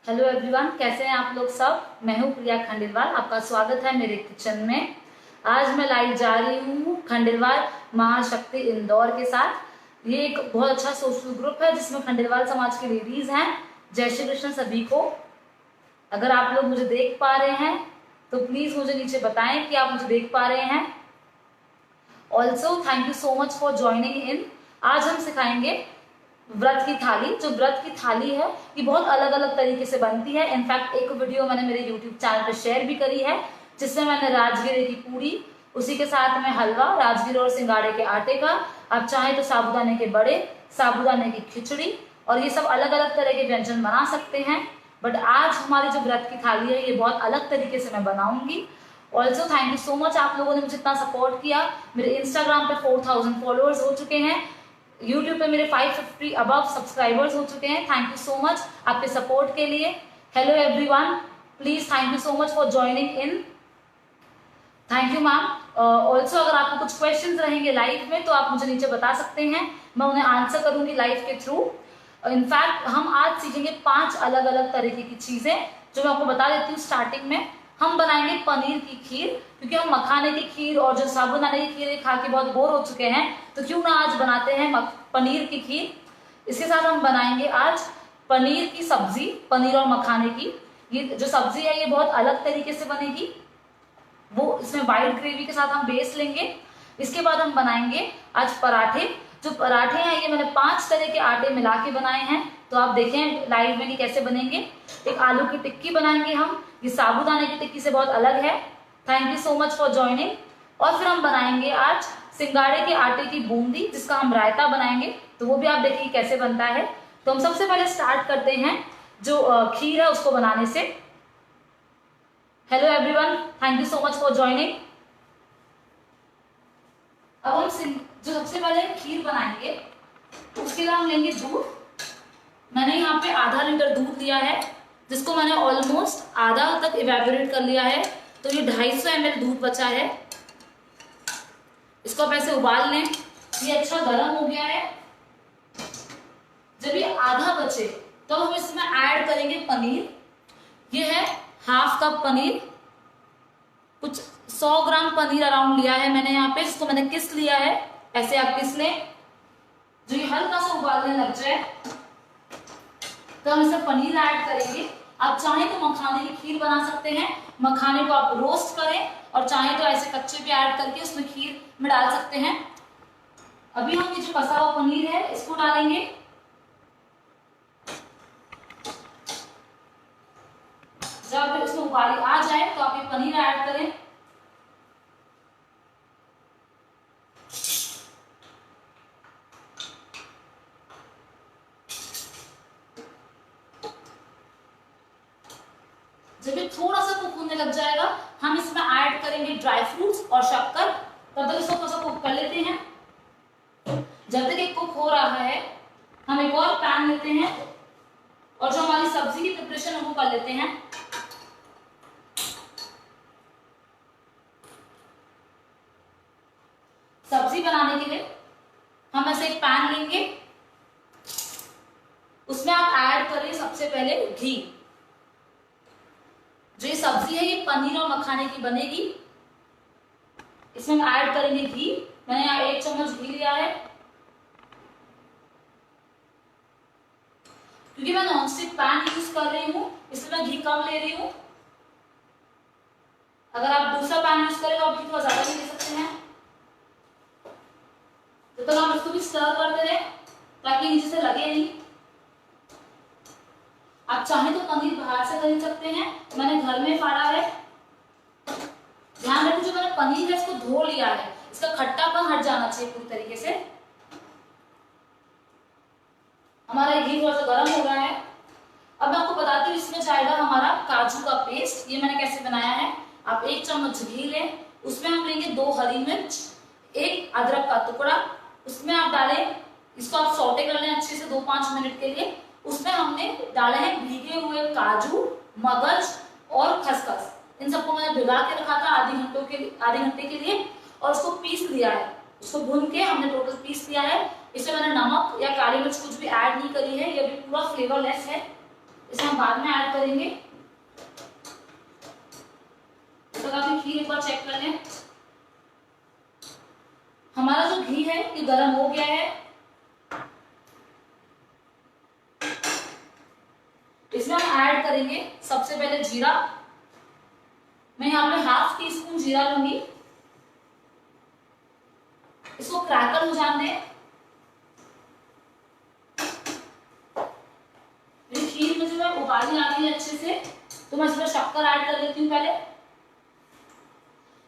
Hello everyone, कैसे हैं आप लोग सब। मैं हूं प्रिया खंडेलवाल, आपका स्वागत है मेरे किचन में। आज मैं लाइव जा रही हूं खंडेलवाल महाशक्ति इंदौर के साथ। ये एक बहुत अच्छा सोशल ग्रुप है जिसमें खंडेलवाल समाज की लेडीज हैं। जय श्री कृष्ण सभी को। अगर आप लोग मुझे देख पा रहे हैं तो प्लीज मुझे नीचे बताएं कि आप मुझे देख पा रहे हैं। Also thank you so much for joining in. आज हम सिखाएंगे व्रत की थाली। जो व्रत की थाली है ये बहुत अलग अलग तरीके से बनती है। इनफैक्ट एक वीडियो मैंने मेरे यूट्यूब चैनल पे शेयर भी करी है जिसमें मैंने राजगिरे की पूरी, उसी के साथ में हलवा, राजगिरे और सिंगाड़े के आटे का, आप चाहें तो साबूदाने के बड़े, साबूदाने की खिचड़ी और ये सब अलग अलग तरह के व्यंजन बना सकते हैं। बट आज हमारी जो व्रत की थाली है ये बहुत अलग तरीके से मैं बनाऊंगी। Also thank you so much, आप लोगों ने मुझे इतना सपोर्ट किया। मेरे इंस्टाग्राम पे 4000 फॉलोअर्स हो चुके हैं, यूट्यूब पे मेरे 550 अबव सब्सक्राइबर्स हो चुके हैं। थैंक यू सो मच आपके सपोर्ट के लिए। Hello everyone, please thank you so much for joining in. Thank you ma'am. Also अगर आपको कुछ क्वेश्चंस रहेंगे लाइव में तो आप मुझे नीचे बता सकते हैं, मैं उन्हें आंसर करूंगी लाइव के थ्रू। इनफैक्ट हम आज सीखेंगे 5 अलग अलग तरीके की चीजें जो मैं आपको बता देती हूँ। स्टार्टिंग में हम बनाएंगे पनीर की खीर, क्योंकि हम मखाने की खीर और जो साबूदाने की खीर खा के बहुत बोर हो चुके हैं, तो क्यों ना आज बनाते हैं पनीर की खीर। इसके साथ हम बनाएंगे आज पनीर की सब्जी, पनीर और मखाने की। ये जो सब्जी है ये बहुत अलग तरीके से बनेगी, वो इसमें वाइट ग्रेवी के साथ हम बेस लेंगे। इसके बाद हम बनाएंगे आज पराठे। जो पराठे हैं ये मैंने 5 तरह के आटे मिला के बनाए हैं, तो आप देखें लाइव में कि कैसे बनेंगे। एक आलू की टिक्की बनाएंगे हम, ये साबूदाने की टिक्की से बहुत अलग है। Thank you so much for joining. और फिर हम बनाएंगे आज सिंगाड़े के आटे की बूंदी, जिसका हम रायता बनाएंगे, तो वो भी आप देखिए कैसे बनता है। तो हम सबसे पहले स्टार्ट करते हैं जो खीर है उसको बनाने से। Hello everyone, thank you so much for joining. अब हम जो सबसे पहले खीर बनाएंगे उसके लिए हम लेंगे दूध। मैंने यहाँ पे आधा लीटर दूध लिया है, जिसको मैंने ऑलमोस्ट आधा तक इवेपोरेट कर लिया है। तो ये 250 ml दूध बचा है, इसको आप ऐसे उबाल लें। ये अच्छा गर्म हो गया है। जब ये आधा बचे तो हम इसमें ऐड करेंगे पनीर। ये है हाफ कप पनीर, कुछ 100 ग्राम पनीर अराउंड लिया है मैंने यहाँ पे, जिसको मैंने किस लिया है। ऐसे आप किस लें, जो ये हल्का सा उबालने लग जाए तो हम इसमें पनीर ऐड करेंगे। आप चाहें तो मखाने की खीर बना सकते हैं, मखाने को आप रोस्ट करें, और चाहें तो ऐसे कच्चे भी ऐड करके उसमें खीर में डाल सकते हैं। अभी हम ये जो कसा हुआ पनीर है इसको डालेंगे। जब इसमें उबाली आ जाए तो आप ये पनीर ऐड करें। जब ये थोड़ा सा कुक होने लग जाएगा हम इसमें ऐड करेंगे ड्राई फ्रूट्स और शक्कर। तब तक इसको थोड़ा सा कुक कर लेते हैं। जब तक ये कुक हो रहा है हम एक और पैन लेते हैं और जो हमारी सब्जी की प्रिपरेशन है वो कर लेते हैं। सब्जी बनाने के लिए हम ऐसे एक पैन लेंगे, उसमें आप ऐड करें सबसे पहले घी। जो ये सब्जी है ये पनीर और मखाने की बनेगी, इसमें हम ऐड करेंगे घी। मैंने यहाँ 1 चम्मच घी लिया है, क्योंकि मैं नॉनस्टिक पैन यूज कर रही हूँ इसलिए मैं घी कम ले रही हूँ। अगर आप दूसरा पैन यूज करें तो आप घी थोड़ा ज्यादा भी ले सकते हैं। तो हम इसको भी स्टर करते रहे ताकि नीचे से लगे नहीं। आप चाहें तो पनीर बाहर से खरीद सकते हैं, मैंने घर में फाड़ा है। ध्यान रखें जो मैंने पनीर है इसको धो लिया है, इसका खट्टापन हट जाना चाहिए पूरी तरीके से। हमारा घी थोड़ा सा गर्म हो रहा है। अब मैं आपको बताती हूँ इसमें जाएगा हमारा काजू का पेस्ट। ये मैंने कैसे बनाया है, आप 1 चम्मच घी लें, उसमें हम लेंगे 2 हरी मिर्च, 1 अदरक का टुकड़ा, उसमें आप डालें। इसको आप सौटे कर लें अच्छे से 2-5 मिनट के लिए। उसमें हमने डाले हैं भीगे हुए काजू, मगज और खसखस। इन सबको मैंने भिगा के रखा था आधे घंटे के लिए, और उसको पीस लिया है। उसको भून के हमने टोटल पीस लिया है। इसमें मैंने नमक या काली मिर्च कुछ भी ऐड नहीं करी है, ये भी पूरा फ्लेवरलेस है। इसे हम बाद में ऐड करेंगे। तो आप घी एक बार चेक कर लें। हमारा जो घी है ये गर्म हो गया है। इसमें हम ऐड करेंगे सबसे पहले जीरा। मैं यहाँ पे 1/2 टीस्पून जीरा लूंगी। इसको क्रैकल हो जाने दें। मेरी खीर में जो है उबाली आ गई है अच्छे से, तो मैं इसमें शक्कर ऐड कर लेती हूँ। पहले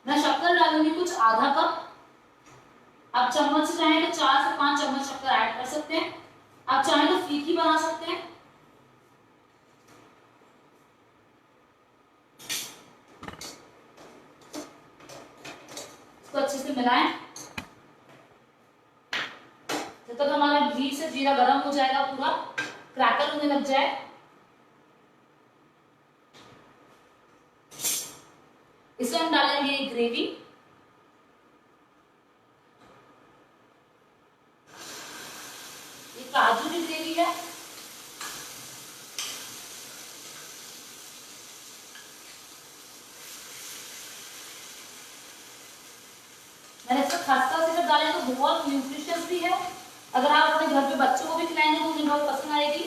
मैं शक्कर डालूंगी कुछ आधा कप। आप चम्मच से चाहें तो 4 से 5 चम्मच शक्कर ऐड कर सकते हैं। आप चाहें तो फीकी बना सकते हैं। इसको अच्छे से मिलाएं जब तक हमारा घी से जीरा गर्म हो जाएगा, पूरा क्रैकल होने लग जाए। इसमें हम डालेंगे ग्रेवी। ये काजू की ग्रेवी है। मैंने इसमें खस्ता सिर्फ डाले तो बहुत न्यूट्रिशियस भी है। अगर आप अपने घर पे बच्चों को भी खिलाएंगे तो उन्हें बहुत पसंद आएगी।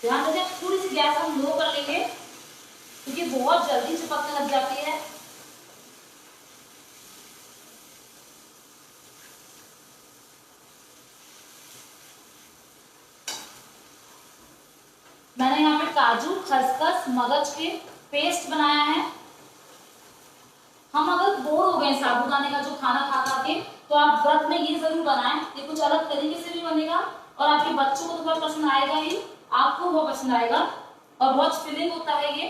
ध्यान रखिए थोड़ी सी गैस हम लो कर लेंगे क्योंकि बहुत जल्दी चिपकने लग जाती है। मैंने यहाँ पे काजू, खसखस, मगज के पेस्ट बनाया है। हम अगर बोर हो गए साबूदाने का जो खाना खा खा के, तो आप व्रत में ये जरूर बनाएं। ये कुछ अलग तरीके से भी बनेगा और आपके बच्चों को तो बहुत पसंद आएगा ही, आपको बहुत पसंद आएगा और बहुत फिलिंग होता है ये।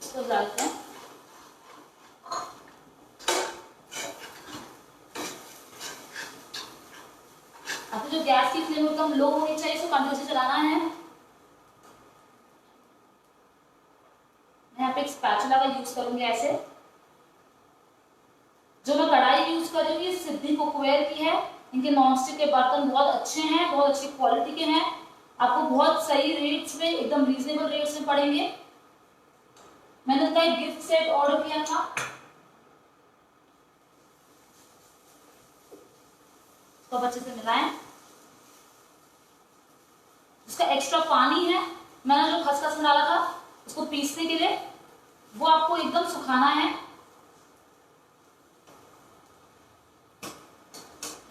इसको डालते हैं। आपको जो गैस की फ्लेम एकदम लो होनी चाहिए, इसको कंटिन्यू से चलाना है। मैं यहाँ पे एक स्पैचुला का यूज करूंगी ऐसे। जो मैं कढ़ाई यूज कर रही हूँ ये सिद्धि कुकवेयर की है। इनके नॉनस्टिक के बर्तन बहुत अच्छे हैं, बहुत अच्छी क्वालिटी के हैं। आपको बहुत सही रेट्स में, एकदम रीजनेबल रेट्स में पड़ेंगे। मैंने उनका एक गिफ्ट सेट ऑर्डर किया था। इसको अच्छे से मिलाएं। इसका एक्स्ट्रा पानी है, मैंने जो खसखस में डाला था उसको पीसने के लिए, वो आपको एकदम सुखाना है।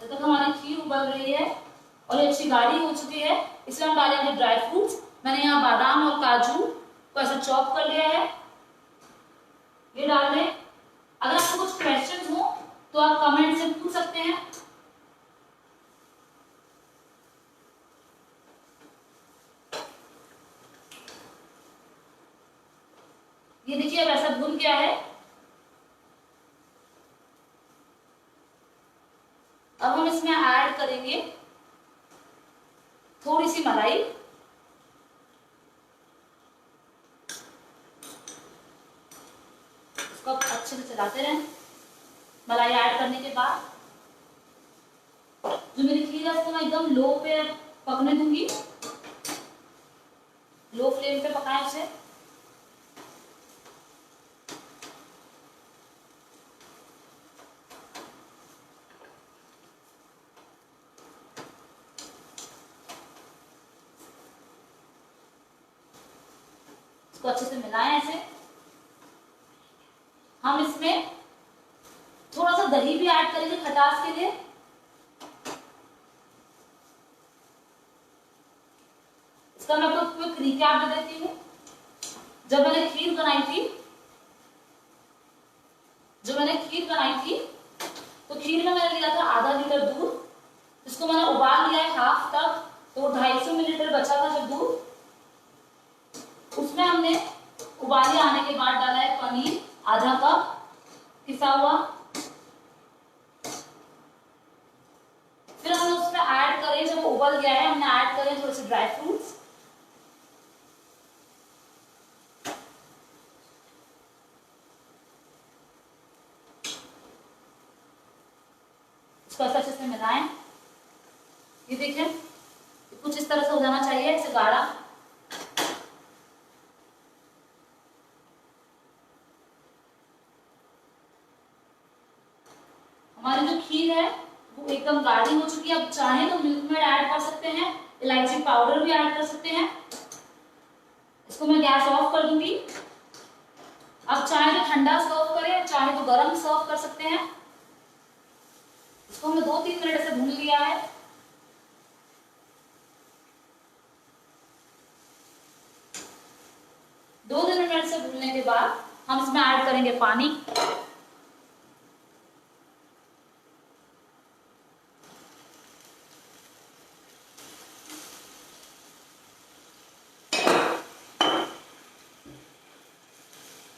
जब तक हमारी खीर उबल रही है और ये अच्छी गाढ़ी हो चुकी है, इसमें हम डालेंगे ड्राई फ्रूट्स। मैंने यहाँ बादाम और काजू को ऐसे चॉप कर लिया है, ये डाल दें। अगर आपको कुछ क्वेश्चंस हो तो आप कमेंट से पूछ सकते हैं। ये देखिए अब ऐसा भून गया है। अब हम इसमें ऐड करेंगे थोड़ी सी मलाई। इसको अच्छे से चलाते रहें। मलाई ऐड करने के बाद जो मेरी खीर है उसको मैं एकदम लो पे पकने दूंगी। लो फ्लेम पे पकाएं उसे। इसको अच्छे से मिलाएं ऐसे। हम इसमें थोड़ा सा दही भी ऐड करेंगे खटास के लिए। इसका मैं आपको क्विक रिकैप दे देती हूँ। जब मैंने खीर बनाई थी तो खीर में मैंने लिया था आधा लीटर दूध। इसको मैंने उबाल लिया है हाफ तक, तो 250 मिलीलीटर बचा था जब दूध, उसमें हमने उबाले आने के बाद डाला है पनीर आधा कप पिसा हुआ। फिर हमने उसमें ऐड करे, जब वो उबल गया है हमने ऐड करे थोड़े से ड्राई फ्रूट्स। इसको ऐसे अच्छे से मिलाएं। ये देखिए कुछ इस तरह से हो जाना चाहिए, ऐसे गाढ़ा। हमारी जो खीर है वो एकदम गाढ़ी हो चुकी है। अब चाहे तो मिल्क मेड ऐड कर सकते हैं, इलायची पाउडर भी ऐड कर सकते हैं। इसको मैं गैस ऑफ कर दूंगी। अब चाहे तो ठंडा सर्व करें, चाहे तो गर्म सर्व कर सकते हैं। इसको हमने 2-3 मिनट से भून लिया है। दो तीन मिनट से भूनने के बाद हम इसमें ऐड करेंगे पानी।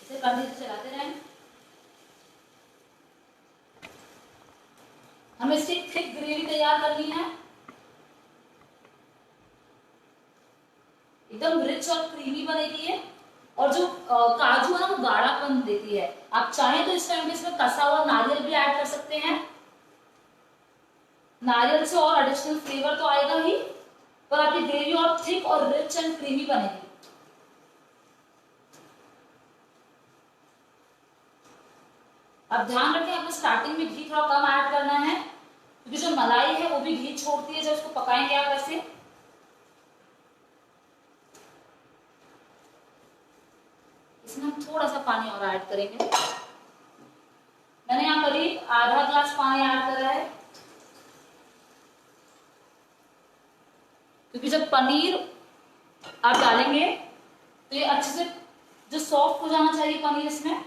इसे कंटिन्यू चलाते रहें। हमें इसकी थिक ग्रेवी तैयार करनी है, एकदम रिच और क्रीमी बनेगी ये। और जो काजू है ना वो गाढ़ापन देती है। आप चाहें तो इस टाइम पे इसमें कसा हुआ नारियल भी ऐड कर सकते हैं। नारियल से और एडिशनल फ्लेवर तो आएगा ही, पर आपकी ग्रेवी और थिक और रिच एंड क्रीमी बनेगी। अब ध्यान रखें आपको स्टार्टिंग में घी थोड़ा कम ऐड करना है, क्योंकि जो मलाई है वो भी घी छोड़ती है जब उसको पकाएंगे आप ऐसे। इसमें हम थोड़ा सा पानी और ऐड करेंगे। मैंने यहाँ करीब आधा ग्लास पानी ऐड करा है, क्योंकि जब पनीर आप डालेंगे तो ये अच्छे से जो सॉफ्ट हो जाना चाहिए पनीर इसमें।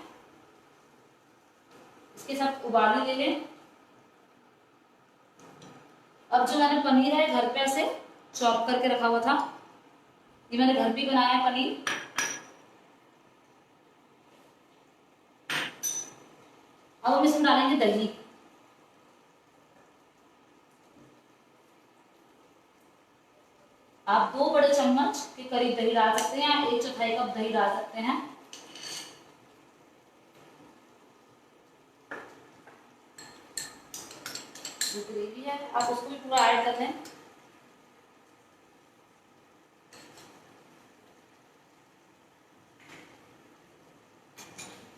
इसके साथ उबाली ले लें। अब जो मैंने पनीर है घर पे ऐसे चॉप करके रखा हुआ था, ये मैंने घर भी बनाया है पनीर। अब हम इसमें डालेंगे दही। आप 2 बड़े चम्मच के करीब दही डाल सकते हैं, 1/4 कप दही डाल सकते हैं। जो ग्रेवी है आप उसको भी पूरा ऐड कर लें।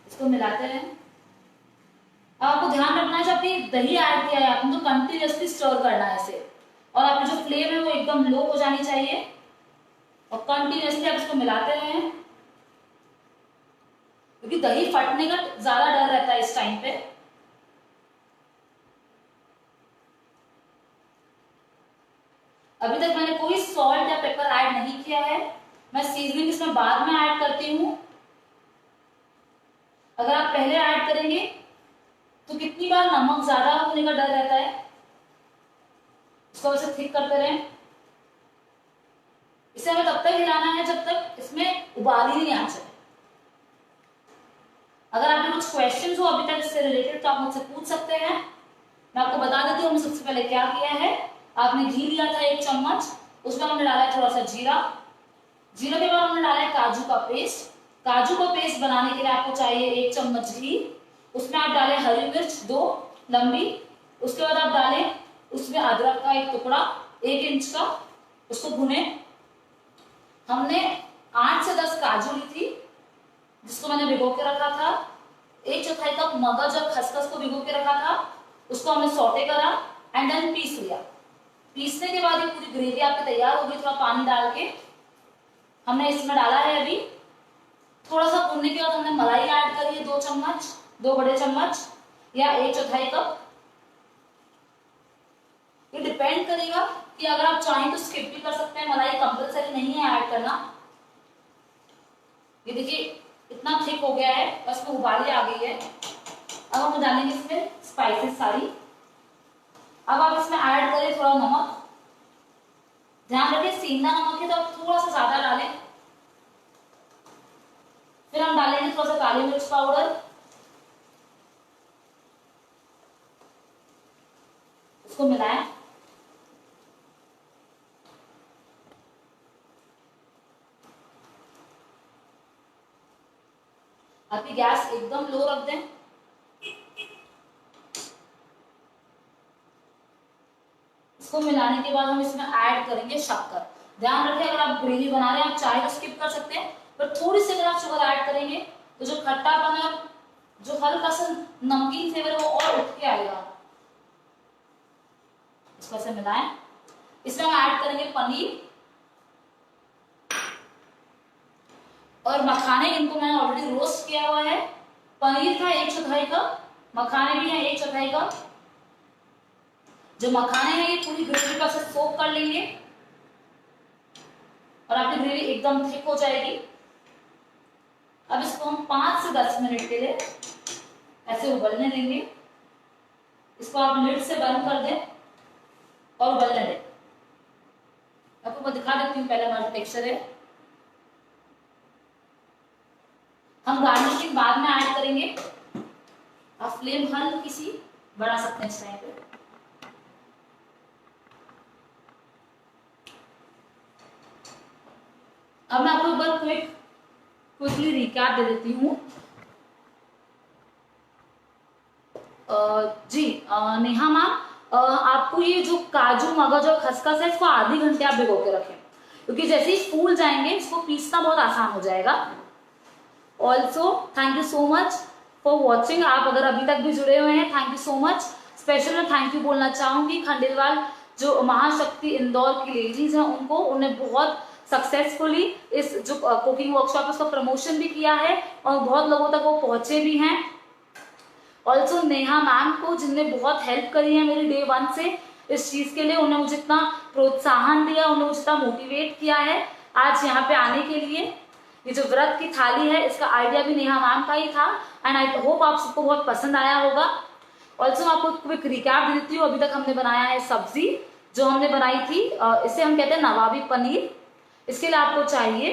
इसको मिलाते रहें। आपको ध्यान रखना है जब भी दही ऐड किया है आपने तो कंटिन्यूअसली स्टर करना है इसे, और आपकी जो फ्लेम है वो एकदम लो हो जानी चाहिए और कंटिन्यूअसली आप इसको मिलाते रहें, क्योंकि दही फटने का ज्यादा डर रहता है इस टाइम पे। अभी तक मैंने कोई सॉल्ट या पेपर ऐड नहीं किया है, मैं सीजनिंग इसमें बाद में ऐड करती हूँ। अगर आप पहले ऐड करेंगे तो कितनी बार नमक ज्यादा होने का डर रहता है। इसको वैसे थिक करते रहें। इसे हमें तब तक हिलाना है जब तक इसमें उबाल ही नहीं आ जाए। अगर आपके कुछ क्वेश्चंस हो अभी तक इससे रिलेटेड तो आप मुझसे पूछ सकते हैं। मैं आपको बता देती हूँ हमने सबसे पहले क्या किया है। आपने घी लिया था 1 चम्मच, उसमें हमने डाला है थोड़ा सा जीरा। जीरा के बाद हमने डाला है काजू का पेस्ट। काजू का पेस्ट बनाने के लिए आपको चाहिए 1 चम्मच घी। उसमें आप डालें हरी मिर्च 2 लंबी। उसके बाद आप डालें उसमें अदरक का 1 टुकड़ा 1 इंच का, उसको भुने। हमने 8 से 10 काजू ली थी जिसको मैंने भिगो के रखा था। 1/4 कप मगज और खसखस को भिगो के रखा था, उसको हमने सौटे करा एंड देन पीस लिया। पीसने के बाद ये पूरी ग्रेवी आपकी तैयार होगी। थोड़ा पानी डाल के हमने इसमें डाला है। अभी थोड़ा सा भूनने के बाद हमने मलाई ऐड करी है 2 चम्मच, 2 बड़े चम्मच या 1/4 कप। ये डिपेंड करेगा कि अगर आप चाहें तो स्किप भी कर सकते हैं, मलाई कंपलसरी नहीं है ऐड करना। ये देखिए इतना थिक हो गया है, बस में उबाली आ गई है। अब हम डालेंगे इसमें स्पाइसेस सारी। अब आप इसमें ऐड करें थोड़ा नमक। ध्यान रखें सीधा नमक है तो आप थोड़ा सा ज्यादा डालें। फिर हम डालेंगे थोड़ा सा काली मिर्च पाउडर। इसको मिलाएं। आपकी गैस एकदम लो रख दें। इसको मिलाने के बाद हम इसमें ऐड करेंगे शक्कर। ध्यान रखें, अगर आप ग्रेवी बना रहे हैं आप चाहे तो स्किप कर सकते हैं, पर थोड़ी सी अगर आप शुगर ऐड करेंगे तो जो खट्टापन है, जो हल्का सा नमकीन फ्लेवर है वो और उठ के आएगा। इसको ऐसे मिलाएं। इसमें हम ऐड करेंगे पनीर और मखाने, इनको मैंने ऑलरेडी रोस्ट किया हुआ है। पनीर था 1/4 कप, मखाने भी है 1/4 कप। जो मखाने हैं ये पूरी ग्रेवी का सोक कर लेंगे और आपकी ग्रेवी एकदम थिक हो जाएगी। अब इसको हम 5 से 10 मिनट के लिए ऐसे उबलने देंगे। इसको आप लिड से बंद कर दें और उबलने दें। आपको मैं दिखा देती हूँ पहले हमारा टेक्सचर है। हम गार्निशिंग बाद में ऐड करेंगे। आप फ्लेम हल्की सी बढ़ा सकते हैं इस टाइम पे। अब मैं आपको एक बार क्विकली रिकैप दे देती हूँ। जी नेहा मैम, आपको ये जो काजू, मगज और खसखस है इसको आधे घंटे आप भिगो के रखें, क्योंकि जैसे ही फूल जाएंगे इसको पीसना बहुत आसान हो जाएगा। Also thank you so much for watching. आप अगर अभी तक भी जुड़े हुए हैं, thank you so much. Special मैं थैंक यू बोलना चाहूंगी खंडेलवाल जो महाशक्ति इंदौर की लेडीज हैं उनको, उन्हें बहुत सक्सेसफुली इस जो कुकिंग वर्कशॉप है उसका प्रमोशन भी किया है और बहुत लोगों तक वो पहुंचे भी हैं। ऑल्सो नेहा मैम को, जिनने बहुत हेल्प करी है मेरी डे 1 से इस चीज के लिए, उन्हें मुझे इतना प्रोत्साहन दिया, उन्हें मुझे इतना मोटिवेट किया है आज यहाँ पे आने के लिए। ये जो व्रत की थाली है इसका आइडिया भी नेहा मैम का ही था एंड आई होप आप सबको बहुत पसंद आया होगा। ऑल्सो मैं आपको क्विक रिकैप दे देती हूँ। अभी तक हमने बनाया है सब्जी जो हमने बनाई थी, इसे हम कहते हैं नवाबी पनीर। इसके लिए आपको चाहिए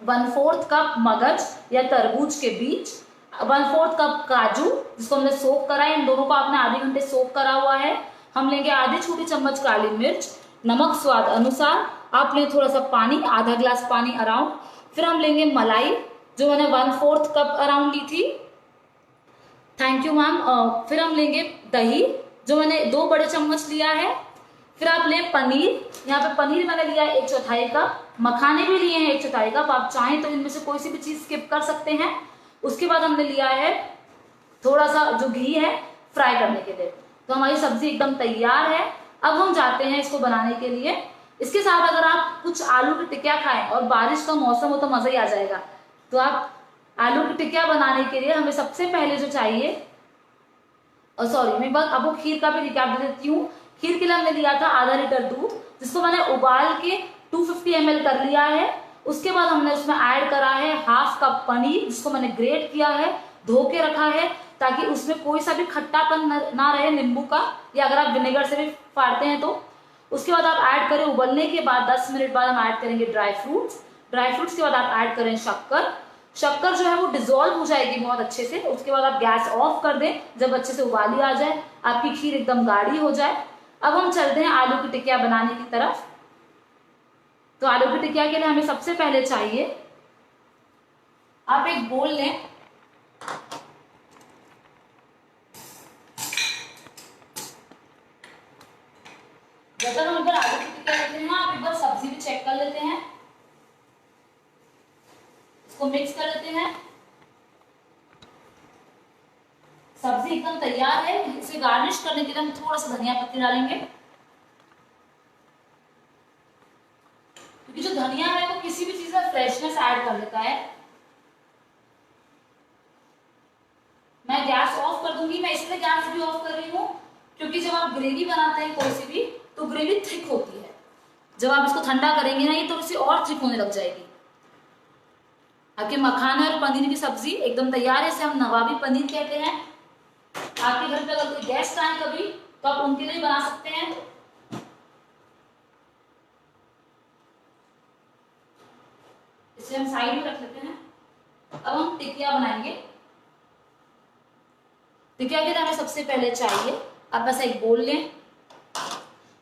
1/4 कप मगज या तरबूज के बीज, 1/4 कप काजू जिसको हमने सोक करा है, इन दोनों को आपने आधे घंटे सोक करा हुआ है। हम लेंगे आधी छोटी चम्मच काली मिर्च, नमक स्वाद अनुसार, आप लें थोड़ा सा पानी, आधा ग्लास पानी अराउंड। फिर हम लेंगे मलाई जो मैंने 1/4 कप अराउंड ली थी, थैंक यू मैम। फिर हम लेंगे दही जो मैंने 2 बड़े चम्मच लिया है। फिर आप लें पनीर, यहाँ पे पनीर मैंने लिया है 1/4 कप, मखाने भी लिए हैं 1/4 कप, आप चाहें तो इनमें से कोई सी भी चीज स्किप कर सकते हैं। उसके बाद हमने लिया है थोड़ा सा जो घी है फ्राई करने के लिए। तो हमारी सब्जी एकदम तैयार है। अब हम जाते हैं इसको बनाने के लिए। इसके साथ अगर आप कुछ आलू की टिक्किया खाएं और बारिश का मौसम हो तो मजा ही आ जाएगा। तो आप आलू की टिक्किया बनाने के लिए हमें सबसे पहले जो चाहिए, सॉरी मैं बस आपको खीर का भी रिकैप दे देती हूँ। खीर के लिए हमने लिया था आधा लीटर दूध जिसको मैंने उबाल के 250 ml कर लिया है। उसके बाद हमने उसमें ऐड करा है 1/2 कप पनीर जिसको मैंने ग्रेट किया है, धो के रखा है ताकि उसमें कोई सा भी खट्टापन ना रहे नींबू का, या अगर आप विनेगर से भी फाड़ते हैं तो। उसके बाद आप ऐड करें, उबलने के बाद 10 मिनट बाद हम ऐड करेंगे ड्राई फ्रूट्स के बाद आप ऐड करें शक्कर जो है वो डिजोल्व हो जाएगी बहुत अच्छे से। उसके बाद आप गैस ऑफ कर दें, जब अच्छे से उबाली आ जाए, आपकी खीर एकदम गाढ़ी हो जाए। अब हम चलते हैं आलू की टिक्किया बनाने की तरफ। तो आलू की टिक्किया के लिए हमें सबसे पहले चाहिए, आप एक बोल लें, जब तक हम इधर आलू की टिक्किया लेते हैं आप एक बार सब्जी भी चेक कर लेते हैं, इसको मिक्स कर लेते हैं। सब्जी एकदम तैयार है। इसे गार्निश करने के लिए हम थोड़ा सा धनिया पत्ती डालेंगे, क्योंकि जो धनिया है वो किसी भी चीज में फ्रेशनेस ऐड कर देता है। मैं गैस ऑफ कर दूंगी। मैं इसलिए गैस भी ऑफ कर रही हूँ क्योंकि जब आप ग्रेवी बनाते हैं कोई सी भी तो ग्रेवी थिक होती है। जब आप इसको ठंडा करेंगे ना ये तो इसे और थिक होने लग जाएगी। आपके मखाना और पनीर की सब्जी एकदम तैयार है। इसे हम नवाबी पनीर कहते हैं। आपके घर पे अगर कोई गेस्ट आए कभी तो आप उनके लिए बना सकते हैं। इसे हम साइड में रख लेते हैं। अब हम टिकिया बनाएंगे। टिकिया के लिए हमें सबसे पहले चाहिए, आप बस एक बोल लें।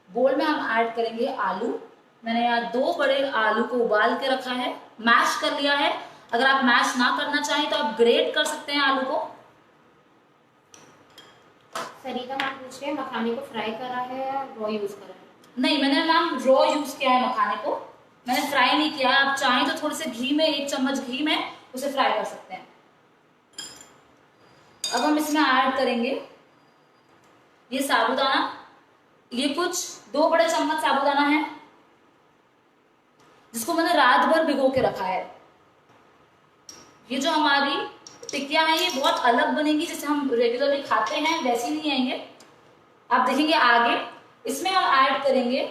बोल में हम ऐड करेंगे आलू। मैंने यहाँ 2 बड़े आलू को उबाल के रखा है, मैश कर लिया है। अगर आप मैश ना करना चाहें तो आप ग्रेट कर सकते हैं आलू को। सरिता मैम पूछ रहे हैं मखाने को फ्राई करा है या रॉ यूज करा है? नहीं, मैंने मैम रॉ यूज किया है मखाने को, मैंने फ्राई नहीं किया। आप चाहें तो थोड़े से घी में, 1 चम्मच घी में उसे फ्राई कर सकते हैं। अब हम इसमें ऐड करेंगे ये साबूदाना। ये कुछ 2 बड़े चम्मच साबूदाना है, जिसको मैंने रात भर भिगो के रखा है। ये जो हमारी टिक्कियां हैं ये बहुत अलग बनेंगी, जैसे हम रेगुलरली खाते हैं वैसी नहीं आएंगे। आप देखेंगे आगे। इसमें हम ऐड करेंगे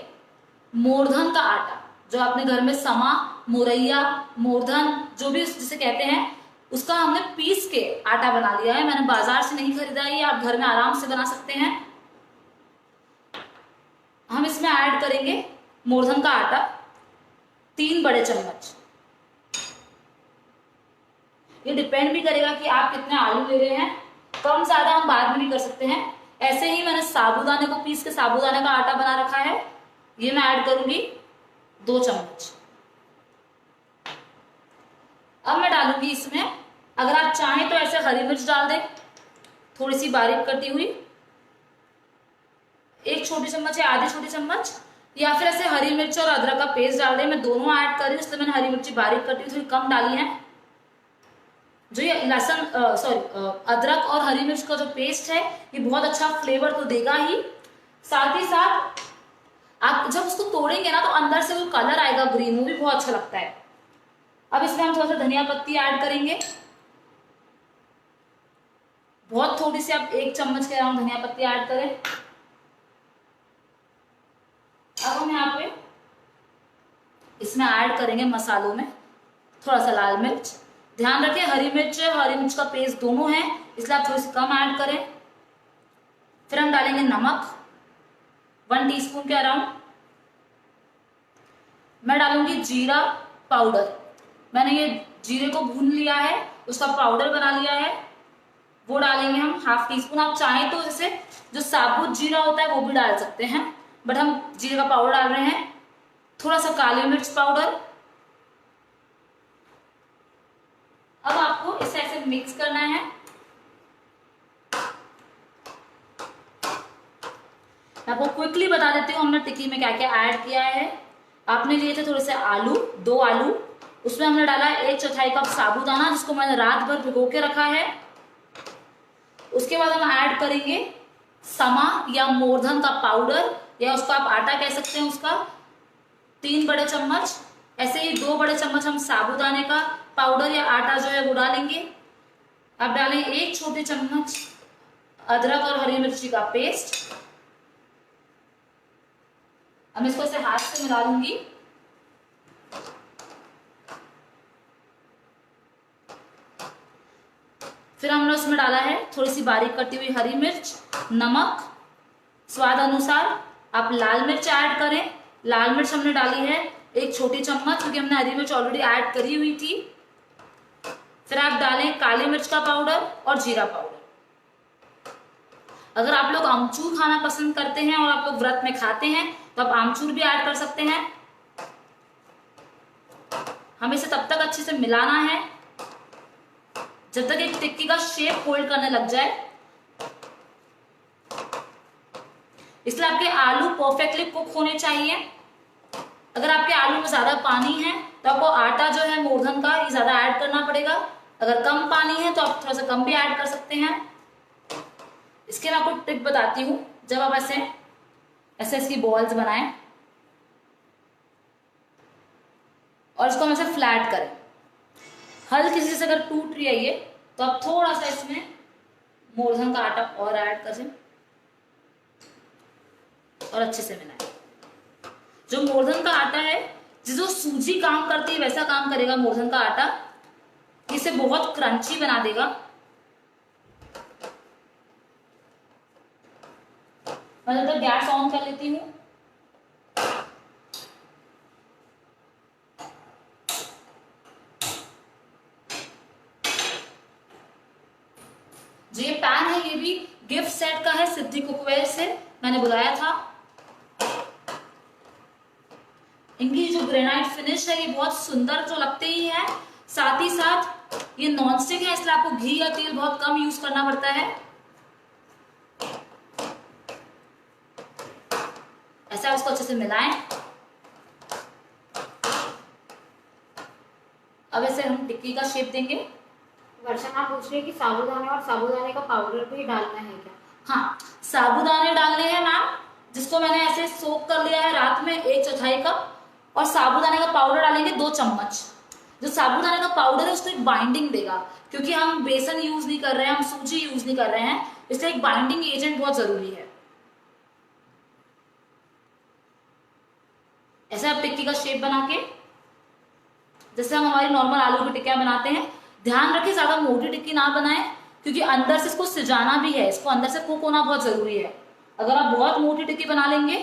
मोरधन का आटा, जो आपने घर में समा, मुरैया, मोरधन जो भी जिसे कहते हैं, उसका हमने पीस के आटा बना लिया है। मैंने बाजार से नहीं खरीदा है, आप घर में आराम से बना सकते हैं। हम इसमें ऐड करेंगे मोरधन का आटा 3 बड़े चम्मच। ये डिपेंड भी करेगा कि आप कितने आलू ले रहे हैं, कम ज्यादा हम बाद में भी कर सकते हैं। ऐसे ही मैंने साबूदाने को पीस के साबूदाने का आटा बना रखा है, ये मैं ऐड करूंगी 2 चम्मच। अब मैं डालूंगी इसमें, अगर आप चाहें तो ऐसे हरी मिर्च डाल दें थोड़ी सी बारीक कटी हुई, 1 छोटी चम्मच या आधी छोटी चम्मच, या फिर ऐसे हरी मिर्च और अदरक का पेस्ट डाल दें। मैं दोनों ऐड कर रही हूँ, इसलिए मैंने हरी मिर्ची बारीक कटी हुई थोड़ी कम डाली है। जो ये लहसुन अदरक और हरी मिर्च का जो पेस्ट है ये बहुत अच्छा फ्लेवर तो देगा ही साथ आप जब उसको तोड़ेंगे ना तो अंदर से वो कलर आएगा ग्रीन, वो भी बहुत अच्छा लगता है। अब इसमें हम थोड़ा सा धनिया पत्ती ऐड करेंगे, बहुत थोड़ी सी, आप 1 चम्मच के अराउंड धनिया पत्ती ऐड करें। अब हम यहाँ पे इसमें ऐड करेंगे मसालों में थोड़ा सा लाल मिर्च। ध्यान रखें हरी मिर्च का पेस्ट दोनों है, इसलिए आप थोड़ी सी कम ऐड करें। फिर हम डालेंगे नमक 1 टीस्पून के अराउंड। मैं डालूंगी जीरा पाउडर, मैंने ये जीरे को भून लिया है, उसका पाउडर बना लिया है, वो डालेंगे हम 1/2 टीस्पून। आप चाहें तो जैसे जो साबुत जीरा होता है वो भी डाल सकते हैं, बट हम जीरे का पाउडर डाल रहे हैं। थोड़ा सा काली मिर्च पाउडर। अब आपको इसे ऐसे मिक्स करना है। मैं आपको क्विकली बता देती हूँ हमने टिक्की में क्या क्या ऐड किया है। आपने लिए थे थोड़े से आलू, 2 आलू, उसमें हमने डाला 1/4 कप साबूदाना, जिसको मैंने रात भर भिगो के रखा है। उसके बाद हम ऐड करेंगे समा या मोरधन का पाउडर, या उसको आप आटा कह सकते हैं, उसका 3 बड़े चम्मच। ऐसे ही 2 बड़े चम्मच हम साबूदाने का पाउडर या आटा जो है वो डालेंगे। अब डालेंगे 1 छोटी चम्मच अदरक और हरी मिर्ची का पेस्ट। अब इसको ऐसे हाथ से मिला लूंगी। फिर हमने उसमें डाला है थोड़ी सी बारीक कटी हुई हरी मिर्च, नमक स्वाद अनुसार। आप लाल मिर्च ऐड करें, लाल मिर्च हमने डाली है 1 छोटी चम्मच, क्योंकि हमने हरी मिर्च ऑलरेडी ऐड करी हुई थी। फिर आप डालें काली मिर्च का पाउडर और जीरा पाउडर। अगर आप लोग आमचूर खाना पसंद करते हैं और आप लोग व्रत में खाते हैं तो आप आमचूर भी ऐड कर सकते हैं। हमें इसे तब तक अच्छे से मिलाना है जब तक एक टिक्की का शेप होल्ड करने लग जाए। इसलिए आपके आलू परफेक्टली कुक होने चाहिए। अगर आपके आलू में ज्यादा पानी है तो आपको आटा जो है मोरधन का ये ज्यादा ऐड करना पड़ेगा। अगर कम पानी है तो आप थोड़ा सा कम भी ऐड कर सकते हैं। इसके मैं आपको ट्रिक बताती हूँ। जब आप ऐसे ऐसे इसकी बॉल्स बनाएं और इसको हम ऐसे फ्लैट करें, हल्की से अगर टूट रही है ये तो आप थोड़ा सा इसमें मोरधन का आटा और ऐड करें और अच्छे से मिलाएं। जो मोरधन का आटा है, जो सूजी काम करती है वैसा काम करेगा मोरधन का आटा। इसे बहुत क्रंची बना देगा। मैं जब तक गैस ऑन कर लेती हूँ। जो ये पैन है ये भी गिफ्ट सेट का है, सिद्धि कुकवेयर से मैंने बुलाया था। इनकी जो ग्रेनाइट फिनिश है ये बहुत सुंदर तो लगते ही है, साथ ही साथ ये नॉनस्टिक है, इसलिए आपको घी या तेल बहुत कम यूज करना पड़ता है। ऐसा उसको अच्छे से मिलाएं। अब ऐसे हम टिक्की का शेप देंगे। वर्षा आप पूछ रही है कि साबूदाने और साबूदाने का पाउडर भी डालना है क्या? हाँ, साबूदाने डालने हैं मैम, जिसको मैंने ऐसे सोक कर लिया है रात में 1/4 कप, और साबूदाने का पाउडर डालेंगे 2 चम्मच। जो साबूदाने का पाउडर है उसको एक बाइंडिंग देगा, क्योंकि हम बेसन यूज नहीं कर रहे हैं, हम सूजी यूज नहीं कर रहे हैं, इसलिए एक बाइंडिंग एजेंट बहुत जरूरी है। ऐसे आप टिक्की का शेप बना के, जैसे हम हमारी नॉर्मल आलू की टिक्कियां बनाते हैं, ध्यान रखें ज्यादा मोटी टिक्की ना बनाएं, क्योंकि अंदर से इसको सिजाना भी है, इसको अंदर से कुक होना बहुत जरूरी है। अगर आप बहुत मोटी टिक्की बना लेंगे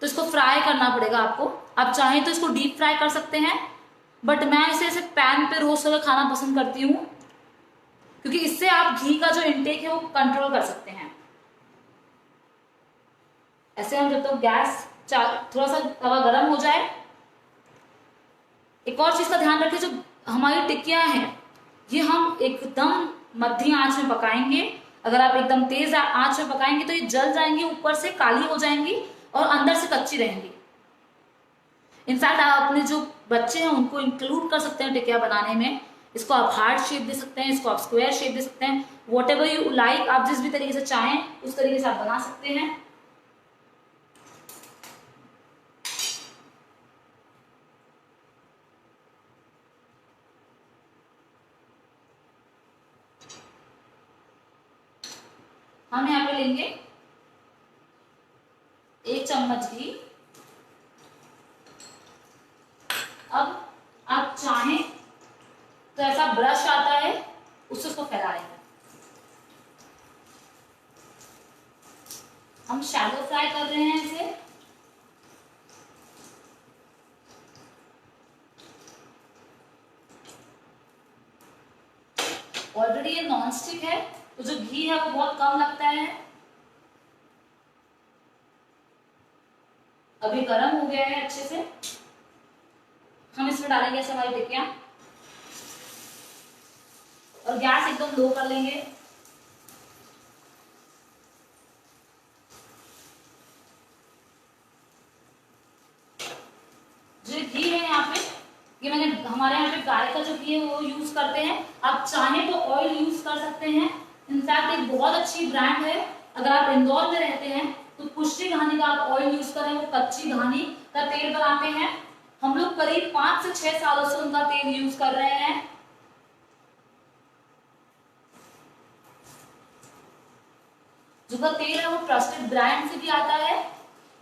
तो इसको फ्राई करना पड़ेगा आपको। आप चाहें तो इसको डीप फ्राई कर सकते हैं, बट मैं इसे ऐसे पैन पे रोस्ट करके खाना पसंद करती हूँ, क्योंकि इससे आप घी का जो इंटेक है वो कंट्रोल कर सकते हैं। ऐसे हम जब तक गैस थोड़ा सा तवा गर्म हो जाए, एक और चीज का ध्यान रखें, जो हमारी टिक्कियां हैं ये हम एकदम मध्यम आंच में पकाएंगे। अगर आप एकदम तेज आंच में पकाएंगे तो ये जल जाएंगी, ऊपर से काली हो जाएंगी और अंदर से कच्ची रहेंगी। इनफैक्ट आप अपने जो बच्चे हैं उनको इंक्लूड कर सकते हैं टिक्किया बनाने में। इसको आप हार्ट शेप दे सकते हैं, इसको आप स्क्वायर शेप दे सकते हैं, वॉट एवर यू लाइक, आप जिस भी तरीके से चाहें उस तरीके से आप बना सकते हैं। हम यहाँ पे लेंगे 1 चम्मच घी। अब आप चाहें तो ऐसा ब्रश आता है उससे उसको फैला लेंगे। हम शैलो फ्राई कर रहे हैं इसे। ऑलरेडी ये नॉन स्टिक है तो जो घी है वो बहुत कम लगता है। अभी गर्म हो गया है अच्छे से। हम इसमें डालेंगे ऐसे हमारी टिक्कियां और गैस एकदम लो कर लेंगे। जो घी है यहाँ पे, ये मैंने हमारे यहाँ पे गाय का जो घी है वो यूज करते हैं। आप चाहें तो ऑयल यूज कर सकते हैं। इनफैक्ट एक बहुत अच्छी ब्रांड है, अगर आप इंदौर में रहते हैं तो पुष्टि घानी का आप ऑयल यूज करें, वो कच्ची घानी का तेल बनाते हैं। हम लोग करीब 5 से 6 सालों से उनका तेल यूज कर रहे हैं। जो का तेल है वो ट्रस्टेड ब्रांड से भी आता है।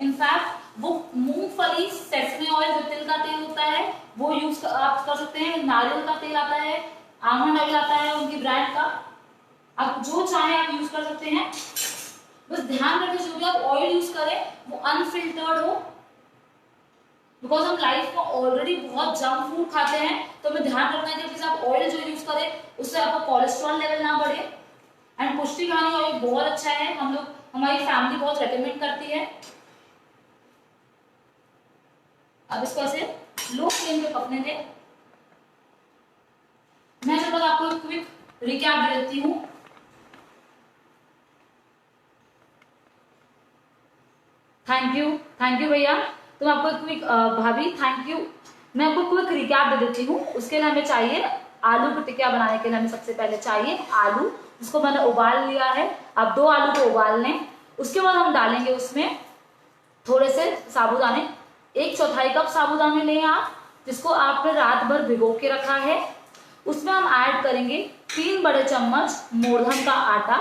इनफैक्ट वो मूंगफली सेसमे ऑयल जो तिल का तेल होता है वो यूज आप कर सकते हैं। नारियल का तेल आता है, आलमंड ऑयल आता है उनकी ब्रांड का, आप जो चाहे आप यूज कर सकते हैं। बस ध्यान रखें जो भी आप ऑयल यूज करें वो अनफिल्टर्ड हो, बिकॉज हम लाइफ में ऑलरेडी बहुत जंक फूड खाते हैं, तो हमें ध्यान रखना है कि आप ऑयल जो यूज करें उससे आपका कोलेस्ट्रॉल लेवल ना बढ़े। एंड पुष्टि घानी ऑयल बहुत अच्छा है, हम लोग हमारी फैमिली बहुत रेकमेंड करती है। अब इसको ऐसे लो फ्लेम पे पकने दें। मैं जब तक आपको क्विक रिकैप दे देती हूँ। थैंक यू भैया। तो मैं आपको क्विक भाभी थैंक यू। मैं आपको क्विक रिकैप दे देती हूँ। उसके लिए हमें चाहिए आलू की टिक्किया बनाने के लिए हमें सबसे पहले चाहिए आलू, जिसको मैंने उबाल लिया है। आप 2 आलू को उबाल लें। उसके बाद हम डालेंगे उसमें थोड़े से साबूदाने, 1/4 कप साबूदाने लें आप, जिसको आपने रात भर भिगो के रखा है। उसमें हम ऐड करेंगे 3 बड़े चम्मच मोरधन का आटा,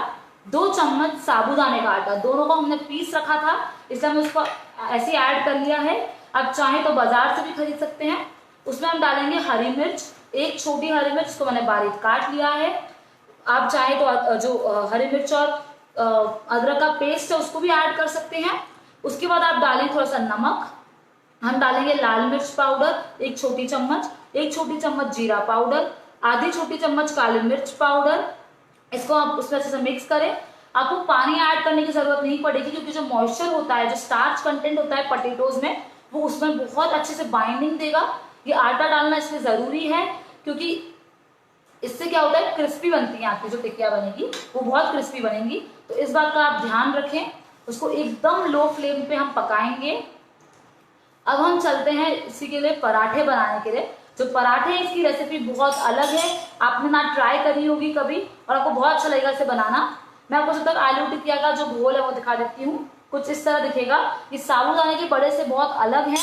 2 चम्मच साबूदाने का आटा। दोनों को हमने पीस रखा था इसलिए हमने उसको ऐसे ऐड कर लिया है। आप चाहें तो बाजार से भी खरीद सकते हैं। उसमें हम डालेंगे हरी मिर्च, 1 छोटी हरी मिर्च को मैंने बारीक काट लिया है। आप चाहें तो जो हरी मिर्च और अदरक का पेस्ट है उसको भी ऐड कर सकते हैं। उसके बाद आप डालें थोड़ा सा नमक। हम डालेंगे लाल मिर्च पाउडर 1 छोटी चम्मच, 1 छोटी चम्मच जीरा पाउडर, आधी छोटी चम्मच काली मिर्च पाउडर। इसको आप उसमें अच्छे से मिक्स करें। आपको पानी ऐड करने की जरूरत नहीं पड़ेगी, क्योंकि जो मॉइस्चर होता है, जो स्टार्च कंटेंट होता है पोटैटोज में, वो उसमें बहुत अच्छे से बाइंडिंग देगा। ये आटा डालना इसलिए जरूरी है क्योंकि इससे क्या होता है, क्रिस्पी बनती है आपकी जो टिक्किया बनेगी वो बहुत क्रिस्पी बनेगी। तो इस बात का आप ध्यान रखें। उसको एकदम लो फ्लेम पे हम पकाएंगे। अब हम चलते हैं इसी के लिए पराठे बनाने के लिए। जो पराठे हैं इसकी रेसिपी बहुत अलग है, आपने ना ट्राई करी होगी कभी और आपको बहुत अच्छा लगेगा इसे बनाना। मैं आपको जब तक आलू टिकिया का जो घोल है वो दिखा देती हूँ। कुछ इस तरह दिखेगा। ये साबूदाने के बड़े से बहुत अलग है,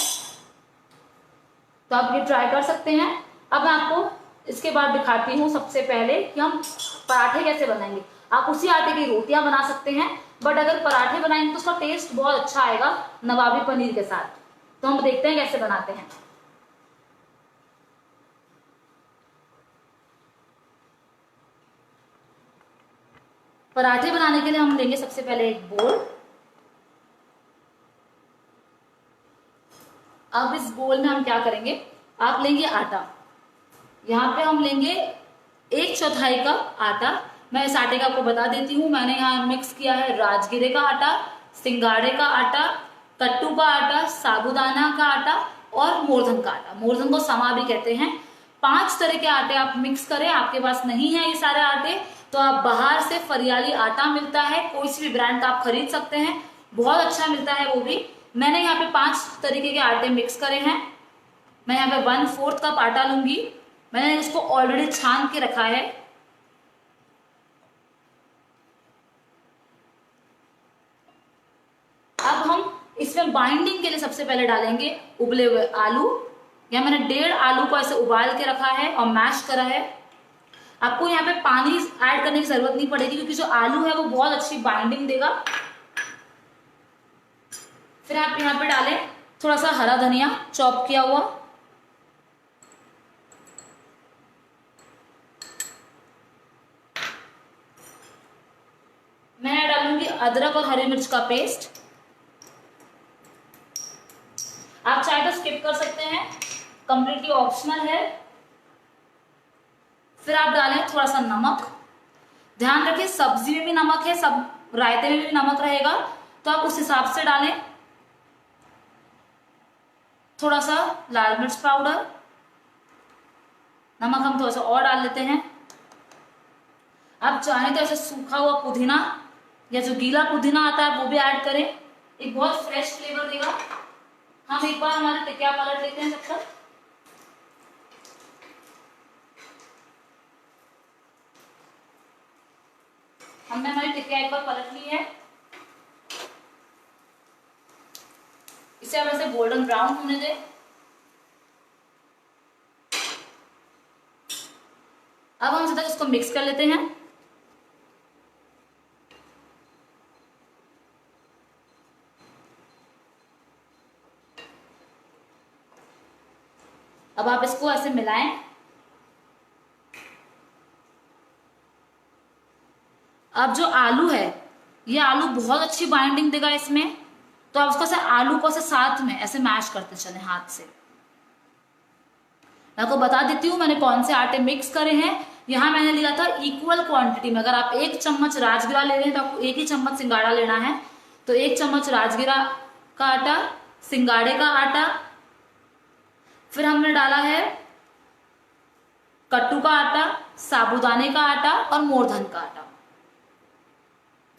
तो आप ये ट्राई कर सकते हैं। अब मैं आपको इसके बाद दिखाती हूँ सबसे पहले कि हम पराठे कैसे बनाएंगे। आप उसी आटे की रोटियां बना सकते हैं, बट अगर पराठे बनाएंगे तो उसका टेस्ट बहुत अच्छा आएगा नवाबी पनीर के साथ। तो हम देखते हैं कैसे बनाते हैं। पराठे बनाने के लिए हम लेंगे सबसे पहले एक बोल। अब इस बोल में हम क्या करेंगे, आप लेंगे आटा। यहाँ पे हम लेंगे 1/4 कप आटा। मैं इस आटे का आपको बता देती हूँ। मैंने यहाँ मिक्स किया है राजगिरे का आटा, सिंगाड़े का आटा, कट्टू का आटा, साबूदाना का आटा और मोरधन का आटा। मोरधन को समा भी कहते हैं। 5 तरह के आटे आप मिक्स करें। आपके पास नहीं है ये सारे आटे तो आप बाहर से फरियाली आटा मिलता है, कोई सी भी ब्रांड का आप खरीद सकते हैं, बहुत अच्छा मिलता है वो भी। मैंने यहाँ पे 5 तरीके के आटे मिक्स करे हैं। मैं यहाँ पे 1/4 कप आटा लूंगी। मैंने इसको ऑलरेडी छान के रखा है। अब हम इसमें बाइंडिंग के लिए सबसे पहले डालेंगे उबले हुए आलू। या मैंने 1.5 आलू को ऐसे उबाल के रखा है और मैश करा है। आपको यहाँ पे पानी ऐड करने की जरूरत नहीं पड़ेगी क्योंकि जो आलू है वो बहुत अच्छी बाइंडिंग देगा। फिर आप यहाँ पे डालें थोड़ा सा हरा धनिया चॉप किया हुआ, मैं डालूंगी अदरक और हरी मिर्च का पेस्ट। आप चाहे तो स्किप कर सकते हैं, कंप्लीटली ऑप्शनल है। फिर आप डालें थोड़ा सा नमक। ध्यान रखें सब्जी में भी नमक है, सब रायते में भी नमक रहेगा, तो आप उस हिसाब से डालें। थोड़ा सा लाल मिर्च पाउडर, नमक हम थोड़ा सा और डाल लेते हैं। आप चाहें तो ऐसे सूखा हुआ पुदीना या जो गीला पुदीना आता है वो भी ऐड करें, एक बहुत फ्रेश फ्लेवर देगा। हम एक बार हमारे टिकिया पलट लेते हैं जब तक। हमने हमारी टिकिया एक बार पलट ली है। इसे हम ऐसे गोल्डन ब्राउन होने दें। अब हम जब तक इसको मिक्स कर लेते हैं। अब आप इसको ऐसे मिलाएं। अब जो आलू है, ये आलू बहुत अच्छी बाइंडिंग देगा इसमें, तो आप उसको ऐसे आलू को ऐसे साथ में ऐसे मैश करते चले हाथ से। मैं आपको बता देती हूँ मैंने कौन से आटे मिक्स करे हैं। यहाँ मैंने लिया था इक्वल क्वांटिटी में। अगर आप 1 चम्मच राजगिरा ले रहे हैं तो आपको 1 ही चम्मच सिंगाड़ा लेना है। तो 1 चम्मच राजगिरा का आटा, सिंगाड़े का आटा, फिर हमने डाला है कट्टू का आटा, साबूदाने का आटा और मोरधन का आटा।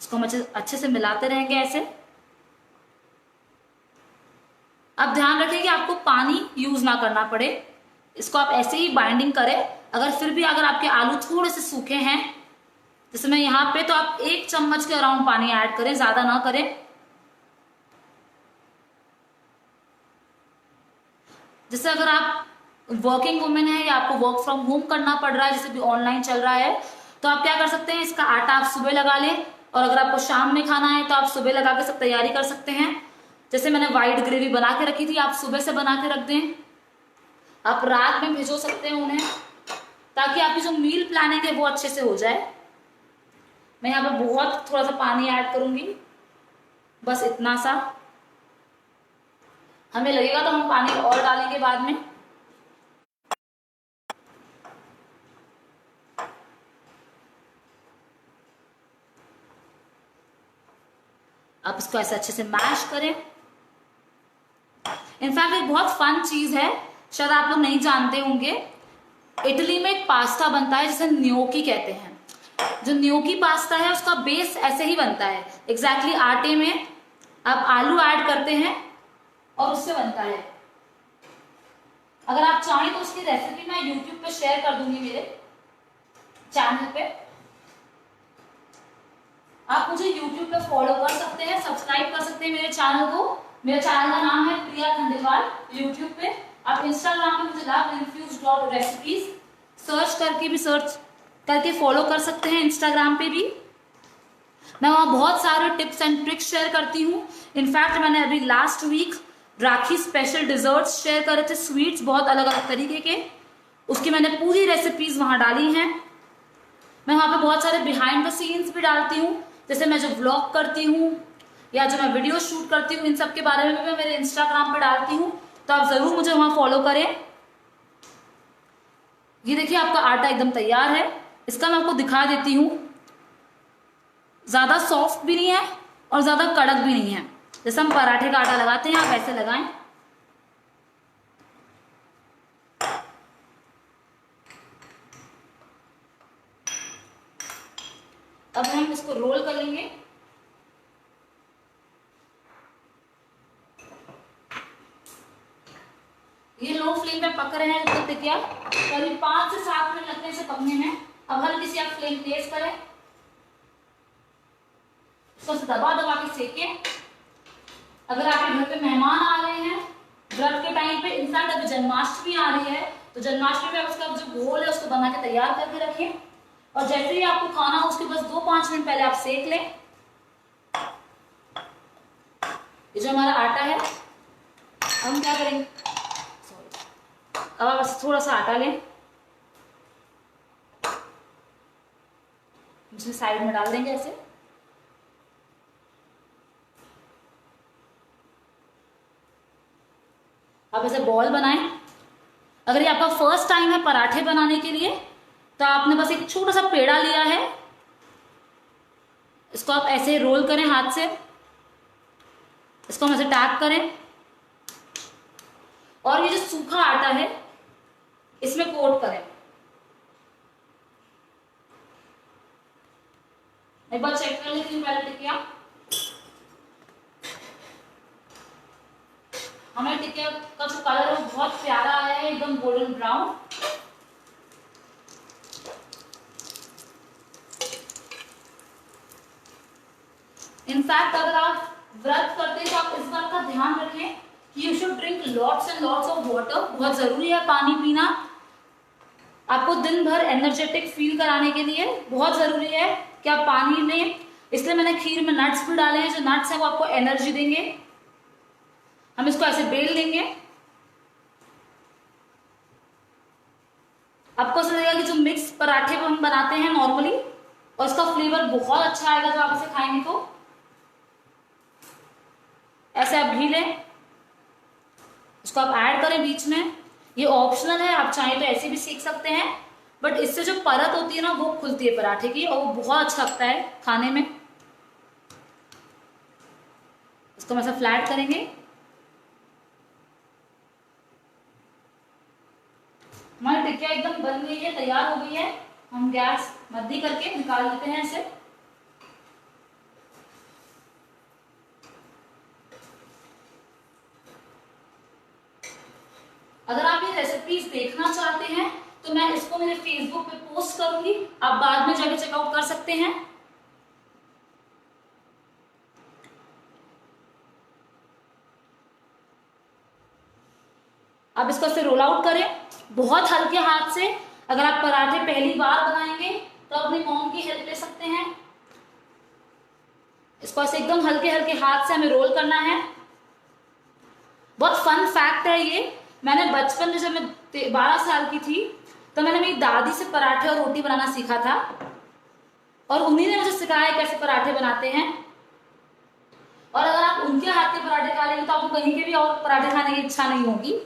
इसको हम अच्छे से मिलाते रहेंगे ऐसे। अब ध्यान रखें कि आपको पानी यूज ना करना पड़े, इसको आप ऐसे ही बाइंडिंग करें। अगर फिर भी अगर आपके आलू थोड़े से सूखे हैं, जैसे मैं यहाँ पे, तो आप 1 चम्मच के अराउंड पानी ऐड करें, ज्यादा ना करें। जैसे अगर आप वर्किंग वुमेन है या आपको वर्क फ्रॉम होम करना पड़ रहा है, जैसे भी ऑनलाइन चल रहा है, तो आप क्या कर सकते हैं, इसका आटा आप सुबह लगा लें और अगर आपको शाम में खाना है तो आप सुबह लगा के सब तैयारी कर सकते हैं। जैसे मैंने व्हाइट ग्रेवी बना के रखी थी, आप सुबह से बना के रख दें। आप रात में भिजो सकते हैं उन्हें, ताकि आपकी जो मील प्लानिंग है वो अच्छे से हो जाए। मैं यहाँ पे बहुत थोड़ा सा पानी ऐड करूंगी, बस इतना सा। हमें लगेगा तो हम पानी और डालेंगे बाद में। आप इसको ऐसे अच्छे से मैश करें। इनफैक्ट एक बहुत फन चीज है, शायद आप लोग नहीं जानते होंगे, इटली में एक पास्ता बनता है जिसे न्योकी कहते हैं। जो न्योकी पास्ता है उसका बेस ऐसे ही बनता है, एग्जैक्टली आटे में आप आलू ऐड करते हैं और उससे बनता है। अगर आप चाहें तो उसकी रेसिपी मैं यूट्यूब पे शेयर कर दूंगी मेरे चैनल पे। आप मुझे यूट्यूब पे फॉलो कर सकते हैं, सब्सक्राइब कर सकते हैं मेरे चैनल को। मेरे चैनल का नाम है प्रिया खंडेलवाल यूट्यूब पे। आप इंस्टाग्राम पे मुझे love-infused.recipes सर्च करके फॉलो कर सकते हैं। इंस्टाग्राम पे भी मैं वहाँ बहुत सारे टिप्स एंड ट्रिक्स शेयर करती हूँ। इनफैक्ट मैंने अभी लास्ट वीक राखी स्पेशल डिजर्ट्स शेयर करे थे, स्वीट्स बहुत अलग अलग तरीके के, उसकी मैंने पूरी रेसिपीज वहाँ डाली हैं। मैं वहाँ पे बहुत सारे बिहाइंड द सीन्स भी डालती हूँ, जैसे मैं जो व्लॉग करती हूँ या जो मैं वीडियो शूट करती हूँ, इन सब के बारे में मैं मेरे इंस्टाग्राम पे डालती हूँ। तो आप जरूर मुझे वहाँ फॉलो करें। ये देखिए आपका आटा एकदम तैयार है। इसका मैं आपको दिखा देती हूँ, ज्यादा सॉफ्ट भी नहीं है और ज्यादा कड़क भी नहीं है। जैसे हम पराठे का आटा लगाते हैं आप ऐसे लगाएं। अब हम इसको रोल कर लेंगे। ये लो फ्लेम पे पक रहे हैं जब तक क्या करीब 5 से 7 मिनट लगते हैं इसे पकने में। अब हल्की सी आप फ्लेम तेज करें, इसको दबा दबा के सेकें। अगर आपके घर पे मेहमान आ रहे हैं व्रत के टाइम पे, इनफैक्ट अभी जन्माष्टमी आ रही है, तो जन्माष्टमी पे उसका जो घोल है उसको बना के तैयार करके रखें। और जैसे ही आपको खाना हो उसके बस 2-5 मिनट पहले आप सेक लें। ये जो हमारा आटा है, अब हम क्या करेंगे, अब आप बस थोड़ा सा आटा लें, इसे साइड में डाल देंगे ऐसे। आप ऐसे बॉल बनाएं। अगर ये आपका फर्स्ट टाइम है पराठे बनाने के लिए, तो आपने बस एक छोटा सा पेड़ा लिया है, इसको आप ऐसे रोल करें हाथ से, इसको हम ऐसे टैप करें और ये जो सूखा आटा है इसमें कोट करें। एक बार चेक कर लेती हूँ पहले टिकिया। हमें टिकिया का जो कलर है वो बहुत प्यारा आया है, एकदम गोल्डन ब्राउन। इनफैक्ट अगर आप व्रत करते हैं तो आप इस बात का ध्यान रखें कि you should drink lots and lots of water. बहुत जरूरी है पानी पीना, आपको दिन भर एनर्जेटिक फील कराने के लिए बहुत जरूरी है कि आप पानी लें। इसलिए मैंने खीर में नट्स भी डाले हैं, जो नट्स हैं वो आपको एनर्जी देंगे। हम इसको ऐसे बेल देंगे। आपको ऐसा लगेगा कि जो मिक्स पराठे हम बनाते हैं नॉर्मली, और इसका फ्लेवर बहुत अच्छा आएगा जब आप इसे खाएंगे तो। ऐसे आप घी लें, इसको आप ऐड करें बीच में। ये ऑप्शनल है, आप चाहें तो ऐसे भी सीख सकते हैं, बट इससे जो परत होती है ना वो खुलती है पराठे की और वो बहुत अच्छा लगता है खाने में। इसको हम ऐसा फ्लैट करेंगे। हमारी टिक्किया एकदम बन गई है, तैयार हो गई है। हम गैस मद्दी करके निकाल लेते हैं इसे। अगर आप ये रेसिपीज देखना चाहते हैं तो मैं इसको मेरे फेसबुक पे पोस्ट करूंगी, आप बाद में जाके चेकआउट कर सकते हैं। आप इसको ऐसे रोल आउट करें बहुत हल्के हाथ से। अगर आप पराठे पहली बार बनाएंगे तो अपनी मॉम की हेल्प ले सकते हैं। इसको ऐसे एकदम हल्के हल्के हाथ से हमें रोल करना है। बहुत फन फैक्ट है ये, मैंने बचपन में जब मैं 12 साल की थी तो मैंने मेरी दादी से पराठे और रोटी बनाना सीखा था, और उन्हीं ने मुझे सिखाया कैसे पराठे बनाते हैं। और अगर आप उनके हाथ के पराठे खा लेंगे तो आपको कहीं के भी और पराठे खाने की इच्छा नहीं होगी।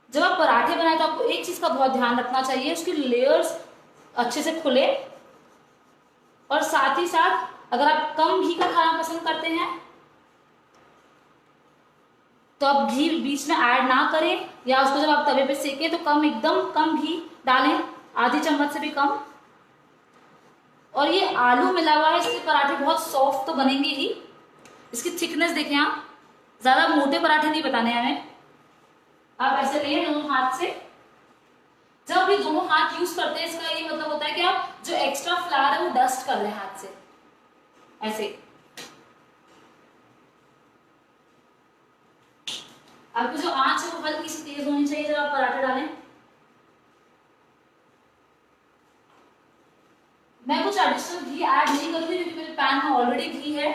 जब आप पराठे बनाए तो आपको एक चीज का बहुत ध्यान रखना चाहिए, उसकी लेयर्स अच्छे से खुले, और साथ ही साथ अगर आप कम घी का खाना पसंद करते हैं तो आप घी बीच में ऐड ना करें, या उसको जब आप तवे पे सेकें तो एकदम कम घी डालें, आधी चम्मच से भी कम। और ये आलू मिला हुआ है, इसके पराठे बहुत सॉफ्ट तो बनेंगे ही। इसकी थिकनेस देखें आप, ज्यादा मोटे पराठे नहीं बताने हैं हमें। आप ऐसे लें दोनों हाथ से, जब भी दोनों हाथ यूज करते हैं इसका ये मतलब होता है कि आप जो एक्स्ट्रा फ्लावर है वो डस्ट कर लें हाथ से, ऐसे। आपकी जो आंच है वो हल्की सी तेज होनी चाहिए जब आप पराठे डालें। मैं कुछ एडिशनल घी ऐड नहीं करूंगी क्योंकि मेरे पैन में ऑलरेडी घी है।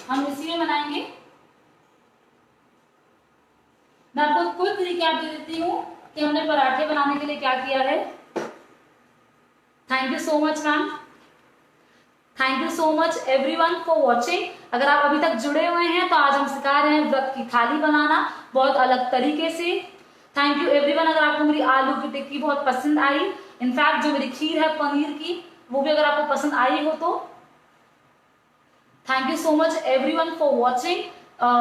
हम इसी में बनाएंगे। मैं आपको क्विक रिकैप दे देती हूँ कि हमने पराठे बनाने के लिए क्या किया है। Thank you so much ma'am, thank you so much everyone for watching. अगर आप अभी तक जुड़े हुए हैं तो आज हम सिखा रहे हैं व्रत की थाली बनाना बहुत अलग तरीके से। Thank you everyone. अगर आपको मेरी आलू की टिक्की बहुत पसंद आई, इनफैक्ट जो मेरी खीर है पनीर की वो भी अगर आपको पसंद आई हो तो thank you so much everyone for watching.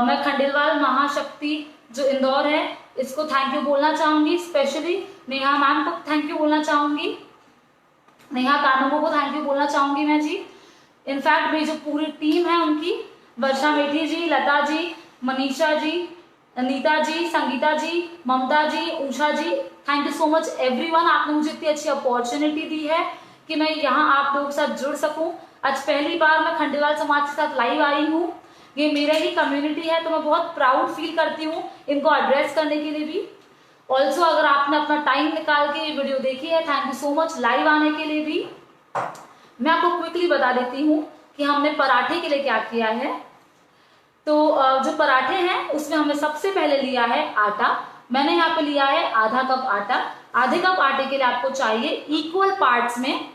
मैं खंडेलवाल महाशक्ति जो इंदौर है इसको थैंक यू बोलना चाहूंगी, स्पेशली नेहा मैम को थैंक यू बोलना चाहूंगी, नेहा कानूगो को थैंक यू बोलना चाहूंगी मैं जी। इनफैक्ट मेरी जो पूरी टीम है उनकी, Varsha Methi ji, Lata ji, Manisha ji, Nita ji, Sangeeta ji, Mamta ji, Usha ji, thank you so much everyone. आपने मुझे इतनी अच्छी अपॉर्चुनिटी दी है कि मैं यहाँ आप लोगों के साथ जुड़ सकूं। आज पहली बार मैं खंडेलवाल समाज के साथ लाइव आई हूँ, ये मेरे ही कम्युनिटी है तो मैं बहुत प्राउड फील करती हूँ इनको एड्रेस करने के लिए भी। ऑल्सो अगर आपने अपना टाइम निकाल के ये वीडियो देखी है, thank you so much live आने के लिए भी। मैं आपको क्विकली बता देती हूँ कि हमने पराठे के लिए क्या किया है। तो जो पराठे हैं उसमें हमने सबसे पहले लिया है आटा। मैंने यहाँ पे लिया है आधा कप आटा। आधे कप आटे के लिए आपको चाहिए इक्वल पार्ट्स में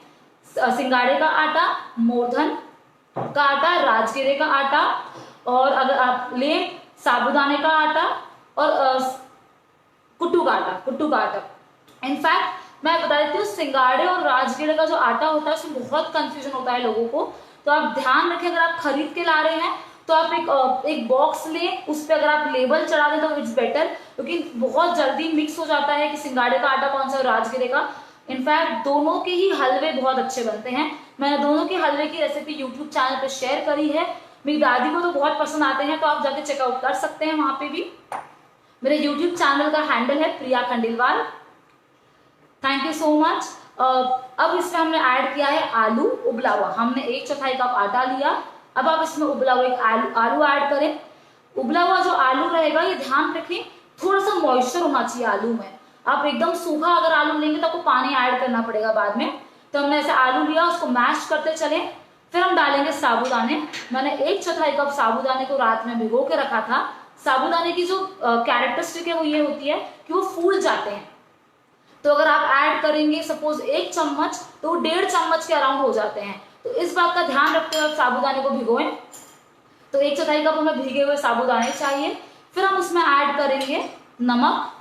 सिंगाड़े का आटा, मोरधन का आटा, राजगिरे का आटा, और अगर आप लें साबूदाने का आटा और कुट्टू का आटा। इनफैक्ट मैं बता देती हूँ सिंगाड़े और राजगिरे का जो आटा होता है उसमें बहुत कंफ्यूजन होता है लोगों को, तो आप ध्यान रखें अगर आप खरीद के ला रहे हैं तो आप एक बॉक्स लें, उस पर अगर आप लेबल चढ़ा दें तो इट्स बेटर, क्योंकि बहुत जल्दी मिक्स हो जाता है कि सिंगाड़े का आटा कौन सा और राजगिरे का। इनफैक्ट दोनों के ही हलवे बहुत अच्छे बनते हैं। मैंने दोनों के हलवे की रेसिपी यूट्यूब चैनल पे शेयर करी है, मेरी दादी को तो बहुत पसंद आते हैं, तो आप जाके चेकआउट कर सकते हैं वहां पे भी। मेरे यूट्यूब चैनल का हैंडल है Priya Khandelwal. Thank you so much. अब इसमें हमने ऐड किया है आलू उबला हुआ। हमने 1/4 कप आटा लिया। अब आप इसमें उबला हुआ एक आलू ऐड करें। उबला हुआ जो आलू रहेगा ये ध्यान रखें थोड़ा सा मॉइस्चर होना चाहिए आलू में। आप एकदम सूखा अगर आलू लेंगे तो आपको पानी ऐड करना पड़ेगा बाद में। तो हमने ऐसे आलू लिया, उसको मैश करते चले। फिर हम डालेंगे साबूदाने। मैंने 1/4 कप साबूदाने को रात में भिगो के रखा था। साबूदाने की जो कैरेक्टरिस्टिक है वो ये होती है कि वो फूल जाते हैं, तो अगर आप ऐड करेंगे सपोज 1 चम्मच तो वो 1.5 चम्मच के अराउंड हो जाते हैं। तो इस बात का ध्यान रखते हुए साबूदाने को भिगोएं। तो 1/4 कप हमें भीगे हुए साबूदाने चाहिए। फिर हम उसमें ऐड करेंगे नमक,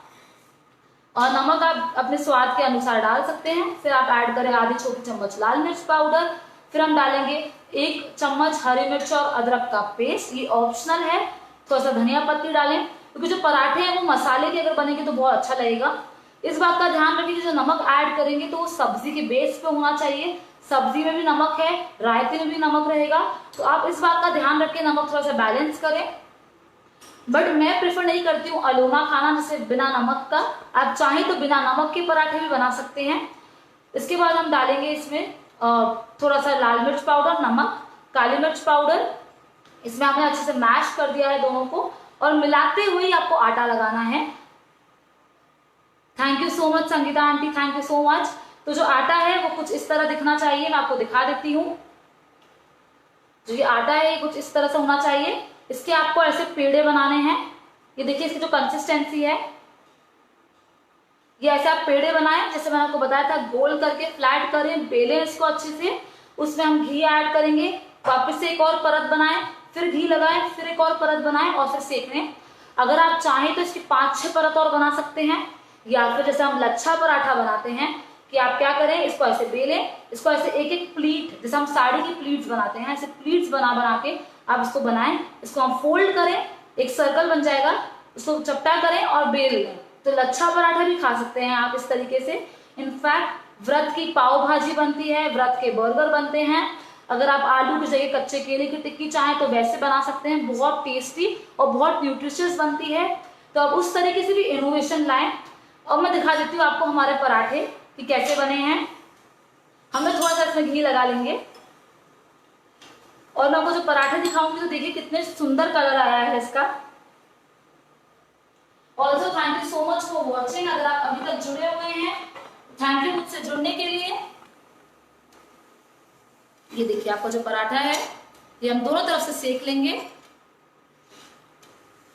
और नमक आप अपने स्वाद के अनुसार डाल सकते हैं। फिर आप ऐड करें आधी छोटी चम्मच लाल मिर्च पाउडर। फिर हम डालेंगे 1 चम्मच हरी मिर्च और अदरक का पेस्ट, ये ऑप्शनल है। थोड़ा सा धनिया पत्ती डालें, क्योंकि जो पराठे हैं वो मसाले के अगर बनेंगे तो बहुत अच्छा लगेगा। इस बात का ध्यान रखिए जो नमक ऐड करेंगे तो वो सब्जी के बेस पे होना चाहिए। सब्जी में भी नमक है, रायते में भी नमक रहेगा, तो आप इस बात का ध्यान रखें नमक थोड़ा सा बैलेंस करें। बट मैं प्रेफर नहीं करती हूँ अलोमा खाना जैसे बिना नमक का। आप चाहें तो बिना नमक के पराठे भी बना सकते हैं। इसके बाद हम डालेंगे इसमें थोड़ा सा लाल मिर्च पाउडर, नमक, काली मिर्च पाउडर। इसमें आपने अच्छे से मैश कर दिया है दोनों को, और मिलाते हुए ही आपको आटा लगाना है। Thank you so much Sangeeta aunty, thank you so much. तो जो आटा है वो कुछ इस तरह दिखना चाहिए, मैं आपको दिखा देती हूँ। जो ये आटा है ये कुछ इस तरह से होना चाहिए। इसके आपको ऐसे पेड़े बनाने हैं। ये देखिए इसकी जो कंसिस्टेंसी है, ये ऐसे आप पेड़े बनाएं जैसे मैंने आपको बताया था, गोल करके फ्लैट करें, बेलें इसको अच्छे से। उसमें हम घी ऐड करेंगे, वापस से एक और परत बनाएं, फिर घी लगाएं, फिर एक और परत बनाएं और फिर सेक लें। अगर आप चाहें तो इसकी 5-6 परत और बना सकते हैं, या फिर जैसे हम लच्छा पराठा बनाते हैं कि आप क्या करें, इसको ऐसे बेलें, इसको ऐसे एक एक प्लीट, जैसे हम साड़ी की प्लीट्स बनाते हैं, ऐसे प्लीट्स बना बना के आप इसको बनाएं। इसको हम फोल्ड करें, एक सर्कल बन जाएगा, उसको चपटा करें और बेल लें। तो लच्छा पराठा भी खा सकते हैं आप इस तरीके से। इनफैक्ट व्रत की पाव भाजी बनती है, व्रत के बर्गर बनते हैं। अगर आप आलू की जगह कच्चे केले की टिक्की चाहें तो वैसे बना सकते हैं, बहुत टेस्टी और बहुत न्यूट्रिशियस बनती है। तो अब उस तरीके से भी इनोवेशन लाएं। और मैं दिखा देती हूँ आपको हमारे पराठे कि कैसे बने हैं। हम लोग थोड़ा सा इसमें घी लगा लेंगे और मैं आपको जो पराठे दिखाऊंगी तो देखिए कितने सुंदर कलर आया है इसका। Also thank you so much for watching. अगर आप अभी तक जुड़े हुए हैं, थैंक यू मुझसे जुड़ने के लिए। ये देखिए आपका जो पराठा है ये हम दोनों तरफ से सेक लेंगे।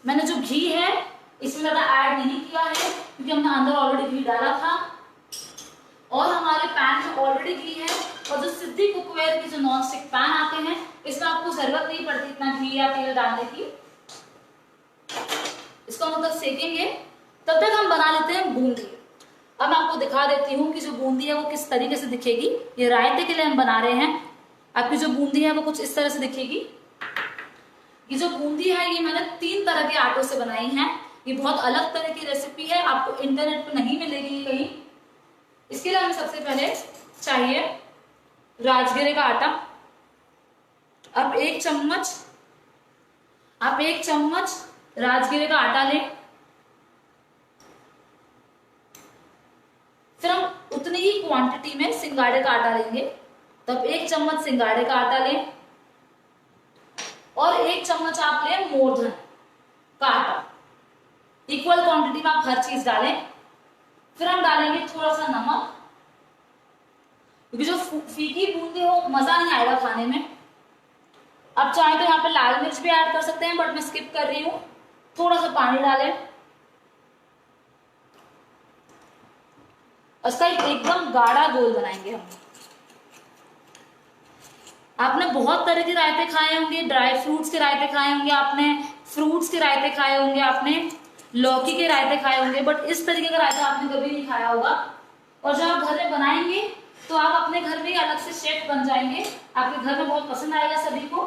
मैंने जो घी है इसमें ज्यादा ऐड नहीं किया है क्योंकि हमने अंदर ऑलरेडी घी डाला था और हमारे पैन में ऑलरेडी घी है। और जो सिद्धि कुकवेयर के जो नॉन स्टिक पैन आते हैं इसमें आपको जरूरत नहीं पड़ती इतना घी या तेल डालने की। इसको मतलब सेकेंगे, तब तक हम बना लेते हैं बूंदी। अब मैं आपको दिखा देती हूँ कि जो बूंदी है वो किस तरीके से दिखेगी। ये रायते के लिए हम बना रहे हैं। आपकी जो बूंदी है वो कुछ इस तरह से दिखेगी। ये जो बूंदी है ये मैंने 3 तरह के आटों से बनाई है। ये बहुत अलग तरह की रेसिपी है, आपको इंटरनेट पे नहीं मिलेगी कहीं। इसके लिए हमें सबसे पहले चाहिए राजगिरे का आटा। अब 1 चम्मच राजगिरे का आटा लें। फिर हम उतनी ही क्वांटिटी में सिंगाड़े का आटा लेंगे। तब 1 चम्मच सिंगाड़े का आटा लें और 1 चम्मच आप लें मूर्धन का आटा। इक्वल क्वांटिटी में आप हर चीज डालें। फिर हम डालेंगे थोड़ा सा नमक, क्योंकि जो फीकी बूंदी हो मजा नहीं आएगा खाने में। आप चाहे तो यहाँ पे लाल मिर्च भी ऐड कर सकते हैं बट मैं स्किप कर रही हूँ। थोड़ा सा पानी डालें। उसका एकदम गाढ़ा घोल बनाएंगे हम। आपने बहुत तरह के रायते खाए होंगे, ड्राई फ्रूट्स के रायते खाए होंगे, आपने फ्रूट्स के रायते खाए होंगे, आपने लौकी के रायते खाए होंगे, बट इस तरीके का रायता आपने कभी नहीं खाया होगा। और जब आप घर में बनाएंगे तो आप अपने घर में ही अलग से शेफ बन जाएंगे। आपके घर में बहुत पसंद आएगा सभी को।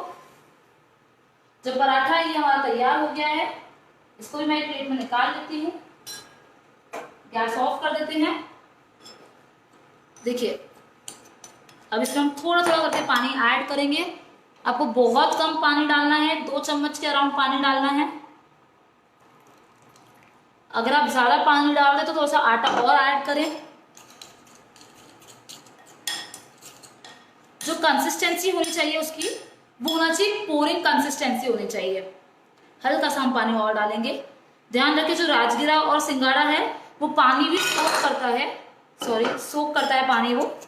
जब पराठा ये हमारा तैयार हो गया है, इसको भी मैं एक प्लेट में निकाल लेती हूँ। गैस ऑफ कर देते हैं। देखिए अब इसमें हम थोड़ा थोड़ा करके पानी ऐड करेंगे। आपको बहुत कम पानी डालना है, 2 चम्मच के अराउंड पानी डालना है। अगर आप ज्यादा पानी डाल दें तो थोड़ा सा आटा और ऐड करें। जो कंसिस्टेंसी होनी चाहिए उसकी वो होना चाहिए, पोरिंग कंसिस्टेंसी होनी चाहिए। हल्का सा हम पानी और डालेंगे। ध्यान रखें जो राजगिरा और सिंगाड़ा है वो पानी भी सोक करता है पानी वो।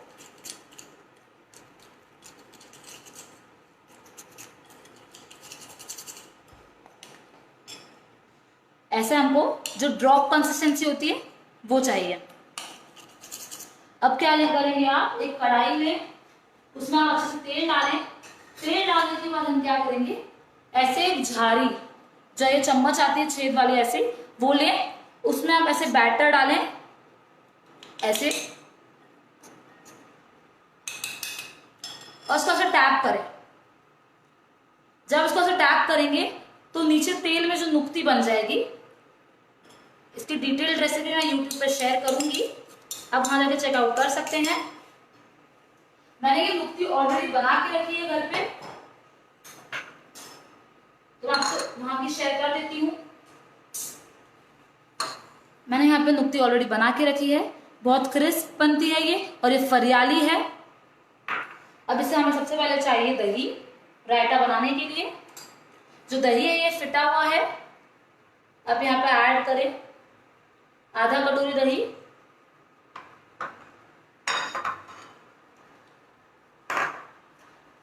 ऐसे हमको जो ड्रॉप कंसिस्टेंसी होती है वो चाहिए। अब क्या करेंगे आप, एक कढ़ाई में उसमें आप अच्छे से तेल डालें। तेल डालने के बाद हम क्या करेंगे, ऐसे एक झाड़ी जो ये चम्मच आती है छेद वाली ऐसे वो लें। उसमें आप ऐसे बैटर डालें ऐसे और उसको ऐसे टैप करें। जब उसको ऐसे टैप करेंगे तो नीचे तेल में जो नुक्ती बन जाएगी, इसकी डिटेल्ड रेसिपी मैं यूट्यूब पर शेयर करूंगी, आप वहां जाके चेकआउट कर सकते हैं। मैंने ये नुक्ती ऑलरेडी बना के रखी है घर पे, तो आपको वहां की शेयर कर देती हूँ। मैंने यहाँ पे नुक्ती ऑलरेडी बना के रखी है। बहुत क्रिस्प बनती है ये और ये फरियाली है। अब इसे हमें सबसे पहले चाहिए दही रायता बनाने के लिए। जो दही है ये फिटा हुआ है। अब यहाँ पे ऐड करें आधा कटोरी दही।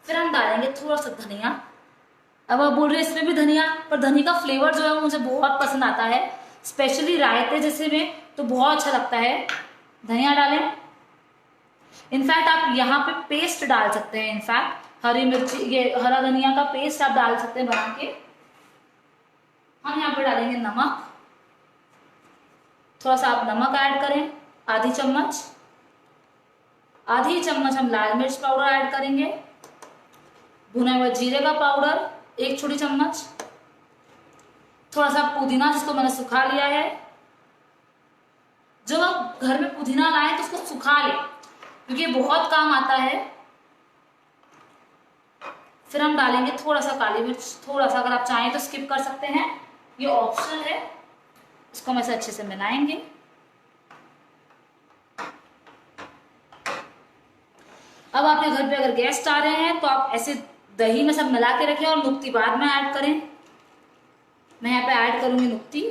फिर हम डालेंगे थोड़ा सा धनिया। अब आप बोल रहे हैं इसमें भी धनिया, पर धनिया का फ्लेवर जो है वो मुझे बहुत पसंद आता है, स्पेशली रायते जैसे में तो बहुत अच्छा लगता है। धनिया डालें। इनफैक्ट आप यहाँ पे पेस्ट डाल सकते हैं। इनफैक्ट हरी मिर्ची, ये हरा धनिया का पेस्ट आप डाल सकते हैं बना के। हम यहाँ पे डालेंगे नमक। थोड़ा सा आप नमक ऐड करें, आधी चम्मच हम लाल मिर्च पाउडर ऐड करेंगे। भुना हुआ जीरे का पाउडर 1 छोटी चम्मच। थोड़ा सा पुदीना जिसको मैंने सुखा लिया है जो आप घर में पुदीना लाएं तो उसको सुखा लें, क्योंकि ये बहुत काम आता है। फिर हम डालेंगे थोड़ा सा काली मिर्च, थोड़ा सा, अगर आप चाहें तो स्किप कर सकते हैं, ये ऑप्शनल है। इसको हम ऐसे अच्छे से मिलाएंगे। अब आपके घर पे अगर गेस्ट आ रहे हैं तो आप ऐसे दही में सब मिला के रखें और नुक्ती बाद में ऐड करें। मैं यहाँ पे ऐड करूंगी नुक्ती।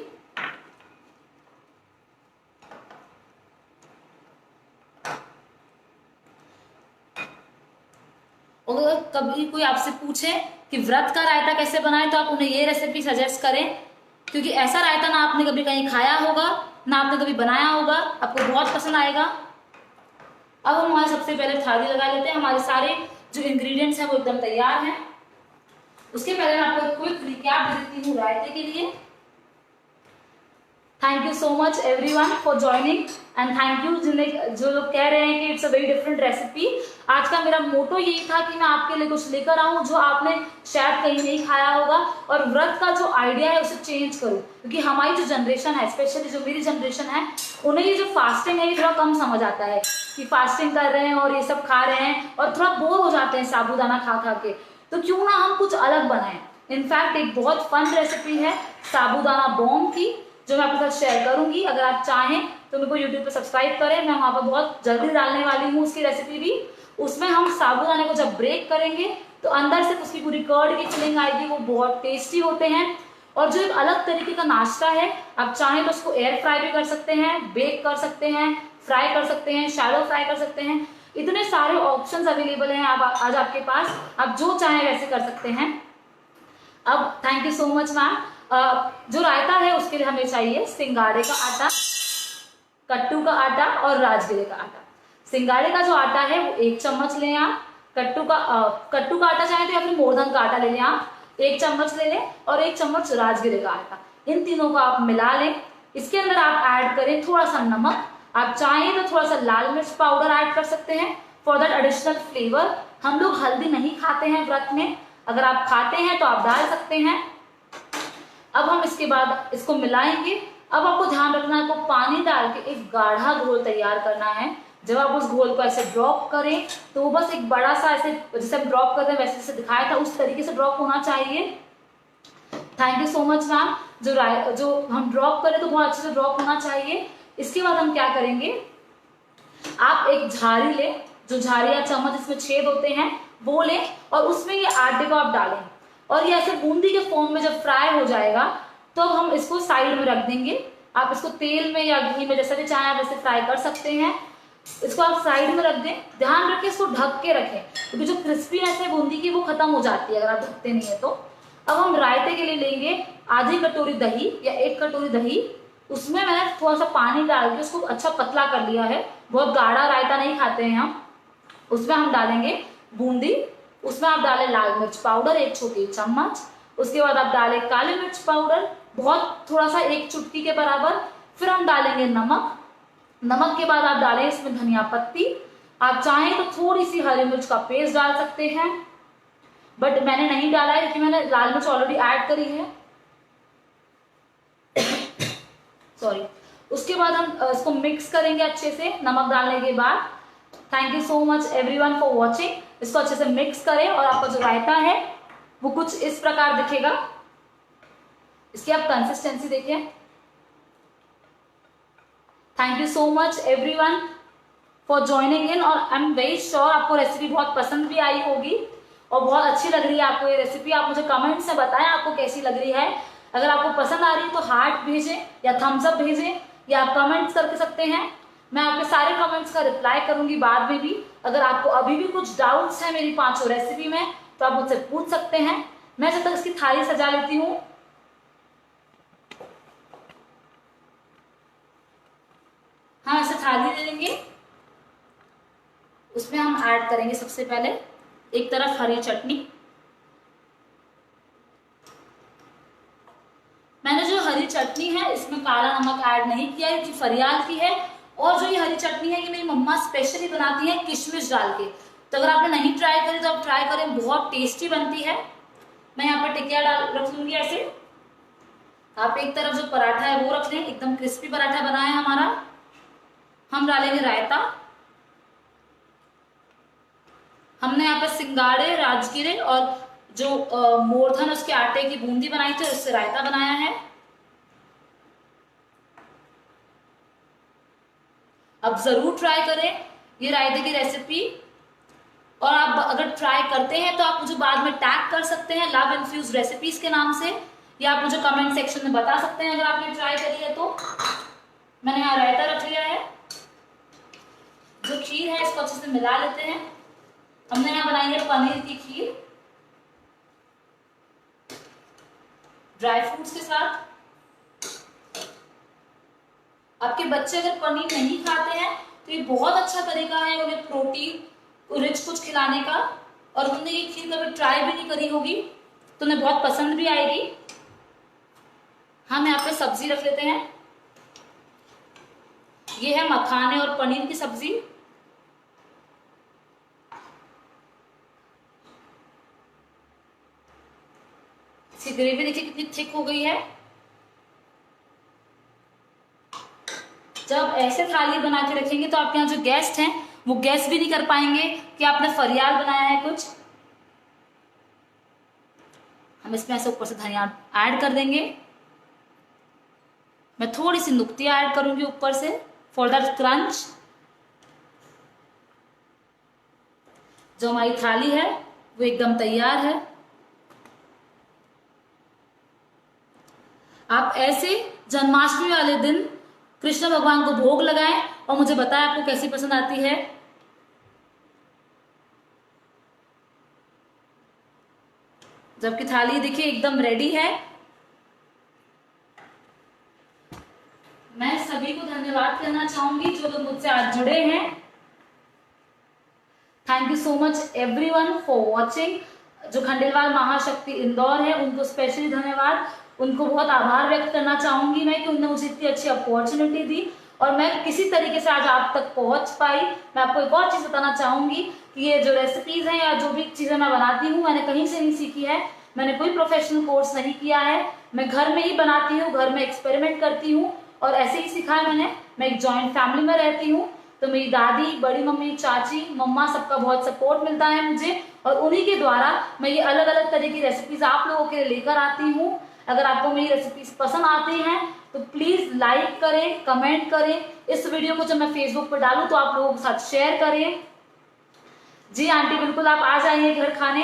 अगर कभी कोई आपसे पूछे कि व्रत का रायता कैसे बनाएं तो आप उन्हें ये रेसिपी सजेस्ट करें, क्योंकि ऐसा रायता ना आपने कभी कहीं खाया होगा, ना आपने कभी बनाया होगा, आपको बहुत पसंद आएगा। अब हम हमारे सबसे पहले थाली लगा लेते हैं। हमारे सारे जो इंग्रेडिएंट्स हैं वो एकदम तैयार हैं। उसके पहले मैं आपको क्विक रिकैप देती हूँ रायते के लिए। Thank you so much everyone for joining and thank you जो लोग कह रहे हैं कि it's a very different recipe. आज का मेरा मोटो यही था कि मैं आपके लिए कुछ लेकर आऊं जो आपने शायद कहीं नहीं खाया होगा, और व्रत का जो आइडिया है उसे चेंज करूं, क्योंकि हमारी जो जनरेशन है, स्पेशली जो मेरी जनरेशन है, उन्हें ये जो फास्टिंग है ये थोड़ा कम समझ आता है कि फास्टिंग कर रहे हैं और ये सब खा रहे हैं और थोड़ा बोर हो जाते हैं साबूदाना खा खा के। तो क्यों ना हम कुछ अलग बनाएं। इनफैक्ट एक बहुत फन रेसिपी है साबूदाना बॉम्ब की, जो मैं आपके साथ शेयर करूंगी। अगर आप चाहें तो मेरे को यूट्यूब पे सब्सक्राइब करें, मैं वहां पर बहुत जल्दी डालने वाली हूँ उसकी रेसिपी भी। उसमें हम साबूदाने को जब ब्रेक करेंगे तो अंदर से उसकी पूरी कर्ड की फीलिंग आएगी, वो बहुत टेस्टी होते हैं। और जो एक अलग तरीके का नाश्ता है, आप चाहें तो उसको एयर फ्राई भी कर सकते हैं, बेक कर सकते हैं, फ्राई कर सकते हैं, शैलो फ्राई कर सकते हैं। इतने सारे ऑप्शंस अवेलेबल हैं आज आपके पास, आप जो चाहें वैसे कर सकते हैं। अब thank you so much ma'am. जो रायता है उसके लिए हमें चाहिए सिंगाड़े का आटा, कट्टू का आटा और राजगिरे का आटा। सिंगाड़े का जो आटा है वो 1 चम्मच लें आप। कट्टू का आटा चाहे तो या फिर मोरधन का आटा ले लें आप, 1 चम्मच ले लें, और 1 चम्मच राजगिरे का आटा। इन तीनों को आप मिला लें। इसके अंदर आप ऐड करें थोड़ा सा नमक, आप चाहें तो थोड़ा सा लाल मिर्च पाउडर ऐड कर सकते हैं फॉर दैट एडिशनल फ्लेवर। हम लोग हल्दी नहीं खाते हैं व्रत में, अगर आप खाते हैं तो आप डाल सकते हैं। अब हम इसके बाद इसको मिलाएंगे। अब आपको ध्यान रखना है, आपको पानी डाल के एक गाढ़ा घोल तैयार करना है। जब आप उस घोल को ऐसे ड्रॉप करें तो वो बस एक बड़ा सा ऐसे, जैसे हम ड्रॉप करते हैं वैसे जैसे दिखाया था उस तरीके से ड्रॉप होना चाहिए। Thank you so much ma'am. जो हम ड्रॉप करें तो बहुत अच्छे से ड्रॉप होना चाहिए। इसके बाद हम क्या करेंगे, आप एक झाड़ी लें, जो झाड़ी या चम्मच इसमें छेद होते हैं वो लें, और उसमें ये आटे को आप डालें, और ये ऐसे बूंदी के फॉर्म में जब फ्राई हो जाएगा तो हम इसको साइड में रख देंगे। आप इसको तेल में या घी में जैसा भी चाहें आप ऐसे फ्राई कर सकते हैं। इसको आप साइड में रख दें। ध्यान रखें इसको ढक के रखें, क्योंकि जो क्रिस्पीनेस है बूंदी की वो खत्म हो जाती है अगर आप ढकते नहीं है तो। अब हम रायते के लिए लेंगे आधी कटोरी दही या 1 कटोरी दही। उसमें मैंने थोड़ा सा पानी डाल के उसको अच्छा पतला कर लिया है, बहुत गाढ़ा रायता नहीं खाते हैं हम। उसमें हम डालेंगे बूंदी, उसमें आप डालें लाल मिर्च पाउडर 1 छोटी चम्मच, उसके बाद आप डालें काली मिर्च पाउडर बहुत थोड़ा सा 1 चुटकी के बराबर, फिर हम डालेंगे नमक। नमक के बाद आप डालें इसमें धनिया पत्ती, आप चाहें तो थोड़ी सी हरी मिर्च का पेस्ट डाल सकते हैं, बट मैंने नहीं डाला है क्योंकि मैंने लाल मिर्च ऑलरेडी ऐड करी है। सॉरी। उसके बाद हम इसको मिक्स करेंगे अच्छे से नमक डालने के बाद। Thank you so much everyone for watching. इसको अच्छे से मिक्स करें और आपका जो रायता है वो कुछ इस प्रकार दिखेगा। इसकी आप कंसिस्टेंसी देखिए। Thank you so much everyone for joining in, और आई एम वेरी श्योर आपको रेसिपी बहुत पसंद भी आई होगी और बहुत अच्छी लग रही है आपको ये रेसिपी। आप मुझे कमेंट्स में बताएं आपको कैसी लग रही है। अगर आपको पसंद आ रही है तो हार्ट भेजें या थम्स अप भेजें, या आप कमेंट्स कर सकते हैं। मैं आपके सारे कमेंट्स का रिप्लाई करूंगी बाद में भी। अगर आपको अभी भी कुछ डाउट्स हैं मेरी 5 रेसिपी में तो आप मुझसे पूछ सकते हैं। मैं जब तक इसकी थाली सजा लेती हूँ। हाँ, ऐसे थाली ले लेंगे, उसमें हम ऐड करेंगे सबसे पहले एक तरफ हरी चटनी। मैंने जो हरी चटनी है इसमें काला नमक ऐड नहीं किया है क्योंकि फरियाल की है, और जो ये हरी चटनी है ये मेरी मम्मा स्पेशली बनाती है किशमिश डाल के। तो अगर आपने नहीं ट्राई करी तो आप ट्राई करें, बहुत टेस्टी बनती है। मैं यहाँ पर टिकिया डाल रख लूंगी ऐसे। आप एक तरफ जो पराठा है वो रख लें, एकदम क्रिस्पी पराठा बना है हमारा। हम डालेंगे रायता। हमने यहाँ पे सिंगाड़े, राजगिरे और जो मोरधन उसके आटे की बूंदी बनाई थी उससे रायता बनाया है। अब जरूर ट्राई करें ये रायते की रेसिपी, और आप अगर ट्राई करते हैं तो आप मुझे बाद में टैग कर सकते हैं लव इन्फ्यूज रेसिपीज के नाम से, या आप मुझे कमेंट सेक्शन में बता सकते हैं अगर आपने ट्राई करी है तो। मैंने यहाँ रायता रख लिया है। जो खीर है इसको अच्छे से मिला लेते हैं। हमने यहाँ बनाई है पनीर की खीर ड्राई फ्रूट्स के साथ। आपके बच्चे अगर पनीर नहीं खाते हैं तो ये बहुत अच्छा तरीका है उन्हें प्रोटीन रिच कुछ खिलाने का, और उन्होंने ये खीर कभी ट्राई भी नहीं करी होगी तो उन्हें बहुत पसंद भी आएगी। हम यहाँ पे सब्जी रख लेते हैं। ये है मखाने और पनीर की सब्जी। इसकी ग्रेवी देखिए कितनी थिक हो गई है। जब ऐसे थाली बना के रखेंगे तो आपके यहाँ जो गेस्ट हैं वो गेस्ट भी नहीं कर पाएंगे कि आपने फरियाल बनाया है कुछ। हम इसमें ऐसे ऊपर से धनिया ऐड कर देंगे। मैं थोड़ी सी नुक्ती ऐड करूंगी ऊपर से फॉर दैट क्रंच। जो हमारी थाली है वो एकदम तैयार है। आप ऐसे जन्माष्टमी वाले दिन कृष्ण भगवान को भोग लगाएं और मुझे बताएं आपको कैसी पसंद आती है। जबकि थाली देखिए एकदम रेडी है। मैं सभी को धन्यवाद करना चाहूंगी जो लोग मुझसे आज जुड़े हैं। Thank you so much everyone for watching. जो खंडेलवाल महाशक्ति इंदौर है उनको स्पेशली धन्यवाद। उनको बहुत आभार व्यक्त करना चाहूंगी मैं कि उन्होंने मुझे इतनी अच्छी अपॉर्चुनिटी दी और मैं किसी तरीके से आज आप तक पहुंच पाई। मैं आपको एक और चीज बताना चाहूंगी कि ये जो रेसिपीज हैं या जो भी चीजें मैं बनाती हूँ मैंने कहीं से नहीं सीखी है। मैंने कोई प्रोफेशनल कोर्स नहीं किया है। मैं घर में ही बनाती हूँ, घर में एक्सपेरिमेंट करती हूँ और ऐसे ही सीखा है मैंने। मैं एक जॉइंट फैमिली में रहती हूँ तो मेरी दादी, बड़ी मम्मी, चाची, मम्मा सबका बहुत सपोर्ट मिलता है मुझे, और उन्हीं के द्वारा मैं ये अलग अलग तरह की रेसिपीज आप लोगों के लिए लेकर आती हूँ। अगर आपको मेरी रेसिपीज पसंद आती हैं तो प्लीज लाइक करें, कमेंट करें। इस वीडियो को जब मैं फेसबुक पर डालूं तो आप लोगों के साथ शेयर करें। जी आंटी बिल्कुल आप आ जाइए घर खाने।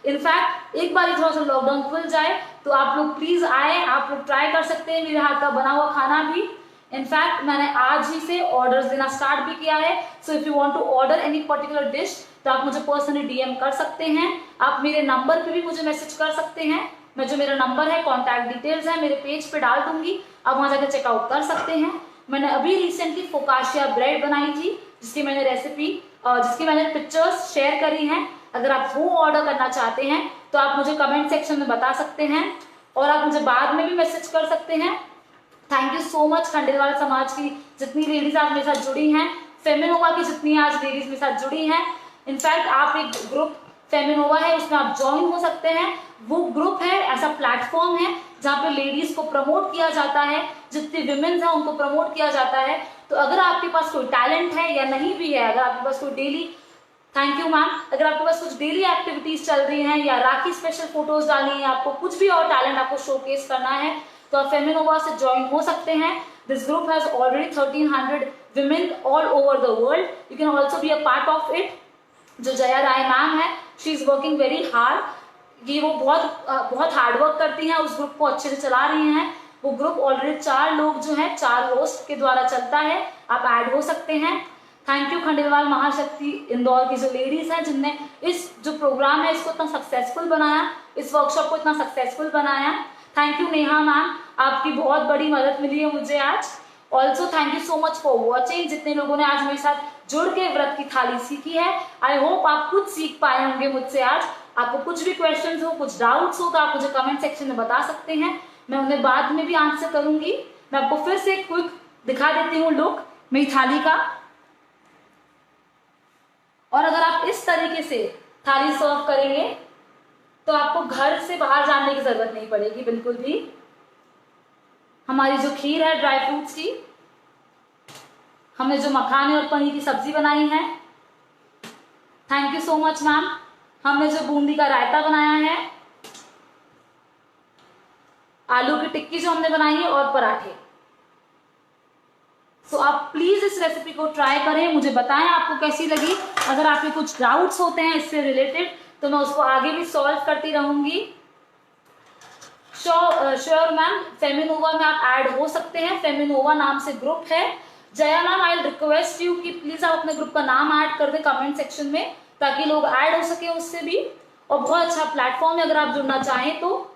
इनफैक्ट एक बार थोड़ा सा लॉकडाउन खुल जाए तो आप लोग प्लीज आए, आप लोग ट्राई कर सकते हैं मेरे हाथ का बना हुआ खाना भी। इनफैक्ट मैंने आज ही से ऑर्डर्स देना स्टार्ट भी किया है। So if you want to order any particular dish तो आप मुझे पर्सनली डीएम कर सकते हैं। आप मेरे नंबर पे भी मुझे मैसेज कर सकते हैं। मैं जो मेरा नंबर है, कॉन्टैक्ट डिटेल्स है मेरे पेज पे डाल दूंगी, आप वहां जाकर चेकआउट कर सकते हैं। मैंने अभी रिसेंटली फोकाशिया ब्रेड बनाई थी जिसकी मैंने रेसिपी जिसकी मैंने पिक्चर्स शेयर करी हैं। अगर आप वो ऑर्डर करना चाहते हैं तो आप मुझे कमेंट सेक्शन में बता सकते हैं और आप मुझे बाद में भी मैसेज कर सकते हैं। Thank you so much Khandelwal समाज की जितनी लेडीज आज मेरे साथ जुड़ी हैं, फेमिनोवा की जितनी आज लेडीज मेरे साथ जुड़ी हैं। इनफैक्ट आप एक ग्रुप फेमिनोवा है उसमें आप ज्वाइन हो सकते हैं। वो ग्रुप है, ऐसा प्लेटफॉर्म है जहाँ पे लेडीज को प्रमोट किया जाता है, जितनी विमेन्स हैं उनको प्रमोट किया जाता है। तो अगर आपके पास कोई टैलेंट है या नहीं भी है, अगर आपके पास कोई डेली, थैंक यू मैम, अगर आपके पास कुछ डेली एक्टिविटीज चल रही हैं या राखी स्पेशल फोटोज डालनी है, आपको कुछ भी और टैलेंट आपको शोकेस करना है तो आप फेमिनोवा से ज्वाइन हो सकते हैं। This group has already 1300 women all over the world. You can also be a part of it. जो जया राय मैम है, she is working very hard. ये वो बहुत हार्ड वर्क करती हैं, उस ग्रुप को अच्छे से चला रही हैं। वो ग्रुप ऑलरेडी 4 लोग जो हैं 4 होस्ट के द्वारा चलता है, आप ऐड हो सकते हैं। थैंक यू खंडेलवाल महाशक्ति इंदौर की जो लेडीज हैं जिनने इस जो प्रोग्राम है इसको इतना सक्सेसफुल बनाया, इस वर्कशॉप को इतना सक्सेसफुल बनाया। थैंक यू नेहा मैम, आपकी बहुत बड़ी मदद मिली है मुझे आज। Also thank you so much for watching. जितने लोगों ने आज मेरे साथ जुड़ के व्रत की थाली सीखी है, आई होप आप कुछ सीख पाए होंगे मुझसे आज। आपको कुछ भी क्वेश्चंस हो, कुछ डाउट्स हो तो आप मुझे कमेंट सेक्शन में बता सकते हैं, मैं उन्हें बाद में भी आंसर करूंगी। मैं आपको फिर से क्विक दिखा देती हूँ लुक मेरी थाली का। और अगर आप इस तरीके से थाली सर्व करेंगे तो आपको घर से बाहर जाने की जरूरत नहीं पड़ेगी बिल्कुल भी। हमारी जो खीर है ड्राई फ्रूट्स की, हमने जो मखाने और पनीर की सब्जी बनाई है, thank you so much ma'am. हमने जो बूंदी का रायता बनाया है, आलू की टिक्की जो हमने बनाई है और पराठे। सो आप प्लीज इस रेसिपी को ट्राई करें, मुझे बताएं आपको कैसी लगी। अगर आपके कुछ डाउट्स होते हैं इससे रिलेटेड तो मैं उसको आगे भी सॉल्व करती रहूंगी। श्योर मैम, फेमिनोवा में आप ऐड हो सकते हैं, फेमिनोवा नाम से ग्रुप है। Jaya ma'am, I request you कि प्लीज आप अपने ग्रुप का नाम ऐड कर दें कमेंट सेक्शन में, ताकि लोग ऐड हो सके उससे भी। और बहुत अच्छा प्लेटफॉर्म है, अगर आप जुड़ना चाहें तो।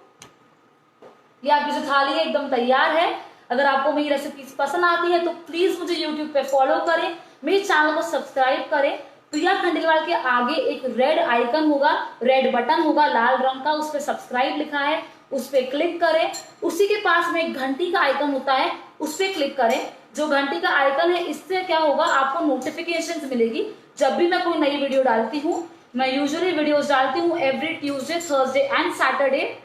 ये आपकी जो थाली है एकदम तैयार है। अगर आपको मेरी रेसिपीज पसंद आती है तो प्लीज मुझे यूट्यूब पे फॉलो करें, मेरे चैनल को सब्सक्राइब करें। प्रिया खंडेलवाल के आगे एक रेड आइकन होगा, रेड बटन होगा लाल रंग का, उस पर सब्सक्राइब लिखा है, उस पर क्लिक करें। उसी के पास में एक घंटी का आइकन होता है, उस पर क्लिक करें। जो घंटी का आइकन है, इससे क्या होगा, आपको नोटिफिकेशंस मिलेगी जब भी मैं कोई नई वीडियो डालती हूँ। मैं यूजुअली वीडियोस डालती हूँ every Tuesday, Thursday and Saturday.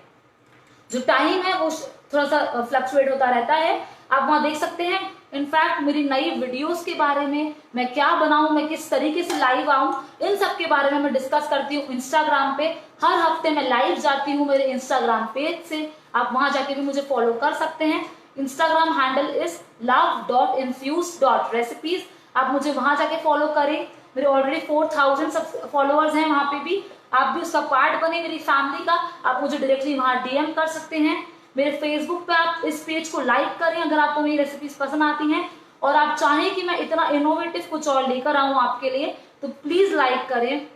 जो टाइम है वो थोड़ा सा फ्लक्चुएट होता रहता है, आप वहां देख सकते हैं। इनफैक्ट मेरी नई वीडियोस के बारे में, मैं क्या बनाऊं, मैं किस तरीके से लाइव आऊं, इन सब के बारे में मैं डिस्कस करती हूँ इंस्टाग्राम पे। हर हफ्ते मैं लाइव जाती हूँ मेरे इंस्टाग्राम पेज से, आप वहां जाके भी मुझे फॉलो कर सकते हैं। Instagram handle is love.infuse.recipes। आप मुझे वहां जाके फॉलो करें। मेरे ऑलरेडी 4000 फॉलोअर्स हैं वहां पे भी, आप भी उसका पार्ट बने मेरी फैमिली का। आप मुझे डायरेक्टली वहां डीएम कर सकते हैं। मेरे फेसबुक पे आप इस पेज को लाइक करें अगर आपको मेरी रेसिपीज पसंद आती हैं, और आप चाहें कि मैं इतना इनोवेटिव कुछ और लेकर आऊं आपके लिए, तो प्लीज लाइक करें।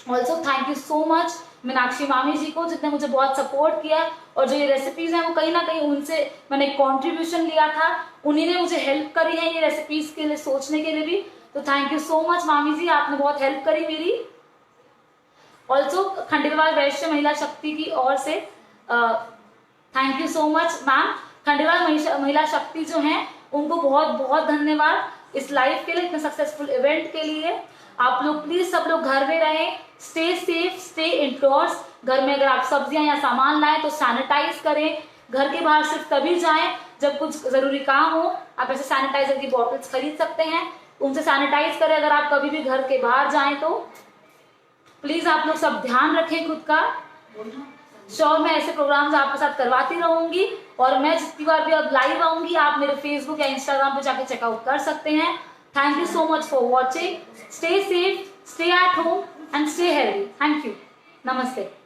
Also thank you so much Meenakshi मामी जी को, जिसने मुझे बहुत सपोर्ट किया। और जो ये रेसिपीज हैं वो कहीं ना कहीं उनसे मैंने कॉन्ट्रीब्यूशन लिया था, उन्हीं ने मुझे हेल्प करी है ये रेसिपीज के लिए सोचने के लिए भी। तो थैंक यू सो मच मामी जी, आपने बहुत हेल्प करी मेरी। ऑल्सो खंडेलवाल वैश्य महिला शक्ति की ओर से thank you so much ma'am. Khandelwal महिला शक्ति जो हैं उनको बहुत बहुत धन्यवाद इस लाइव के लिए, इतने सक्सेसफुल इवेंट के लिए। आप लोग प्लीज सब लोग घर में रहें, स्टे सेफ, स्टे इंडोर्स। घर में अगर आप सब्जियां या सामान लाएं तो सैनिटाइज करें। घर के बाहर सिर्फ तभी जाएं जब कुछ जरूरी काम हो। आप ऐसे सैनिटाइजर की बॉटल्स खरीद सकते हैं, उनसे सैनिटाइज करें अगर आप कभी भी घर के बाहर जाएं तो। प्लीज आप लोग सब ध्यान रखें खुद का। श्योर मैं ऐसे प्रोग्राम्स आपके साथ करवाती रहूंगी, और मैं जितनी बार भी अब लाइव आऊंगी आप मेरे फेसबुक या इंस्टाग्राम पे जाके चेकआउट कर सकते हैं। Thank you so much for watching. Stay safe, stay at home and stay healthy. Thank you, नमस्ते।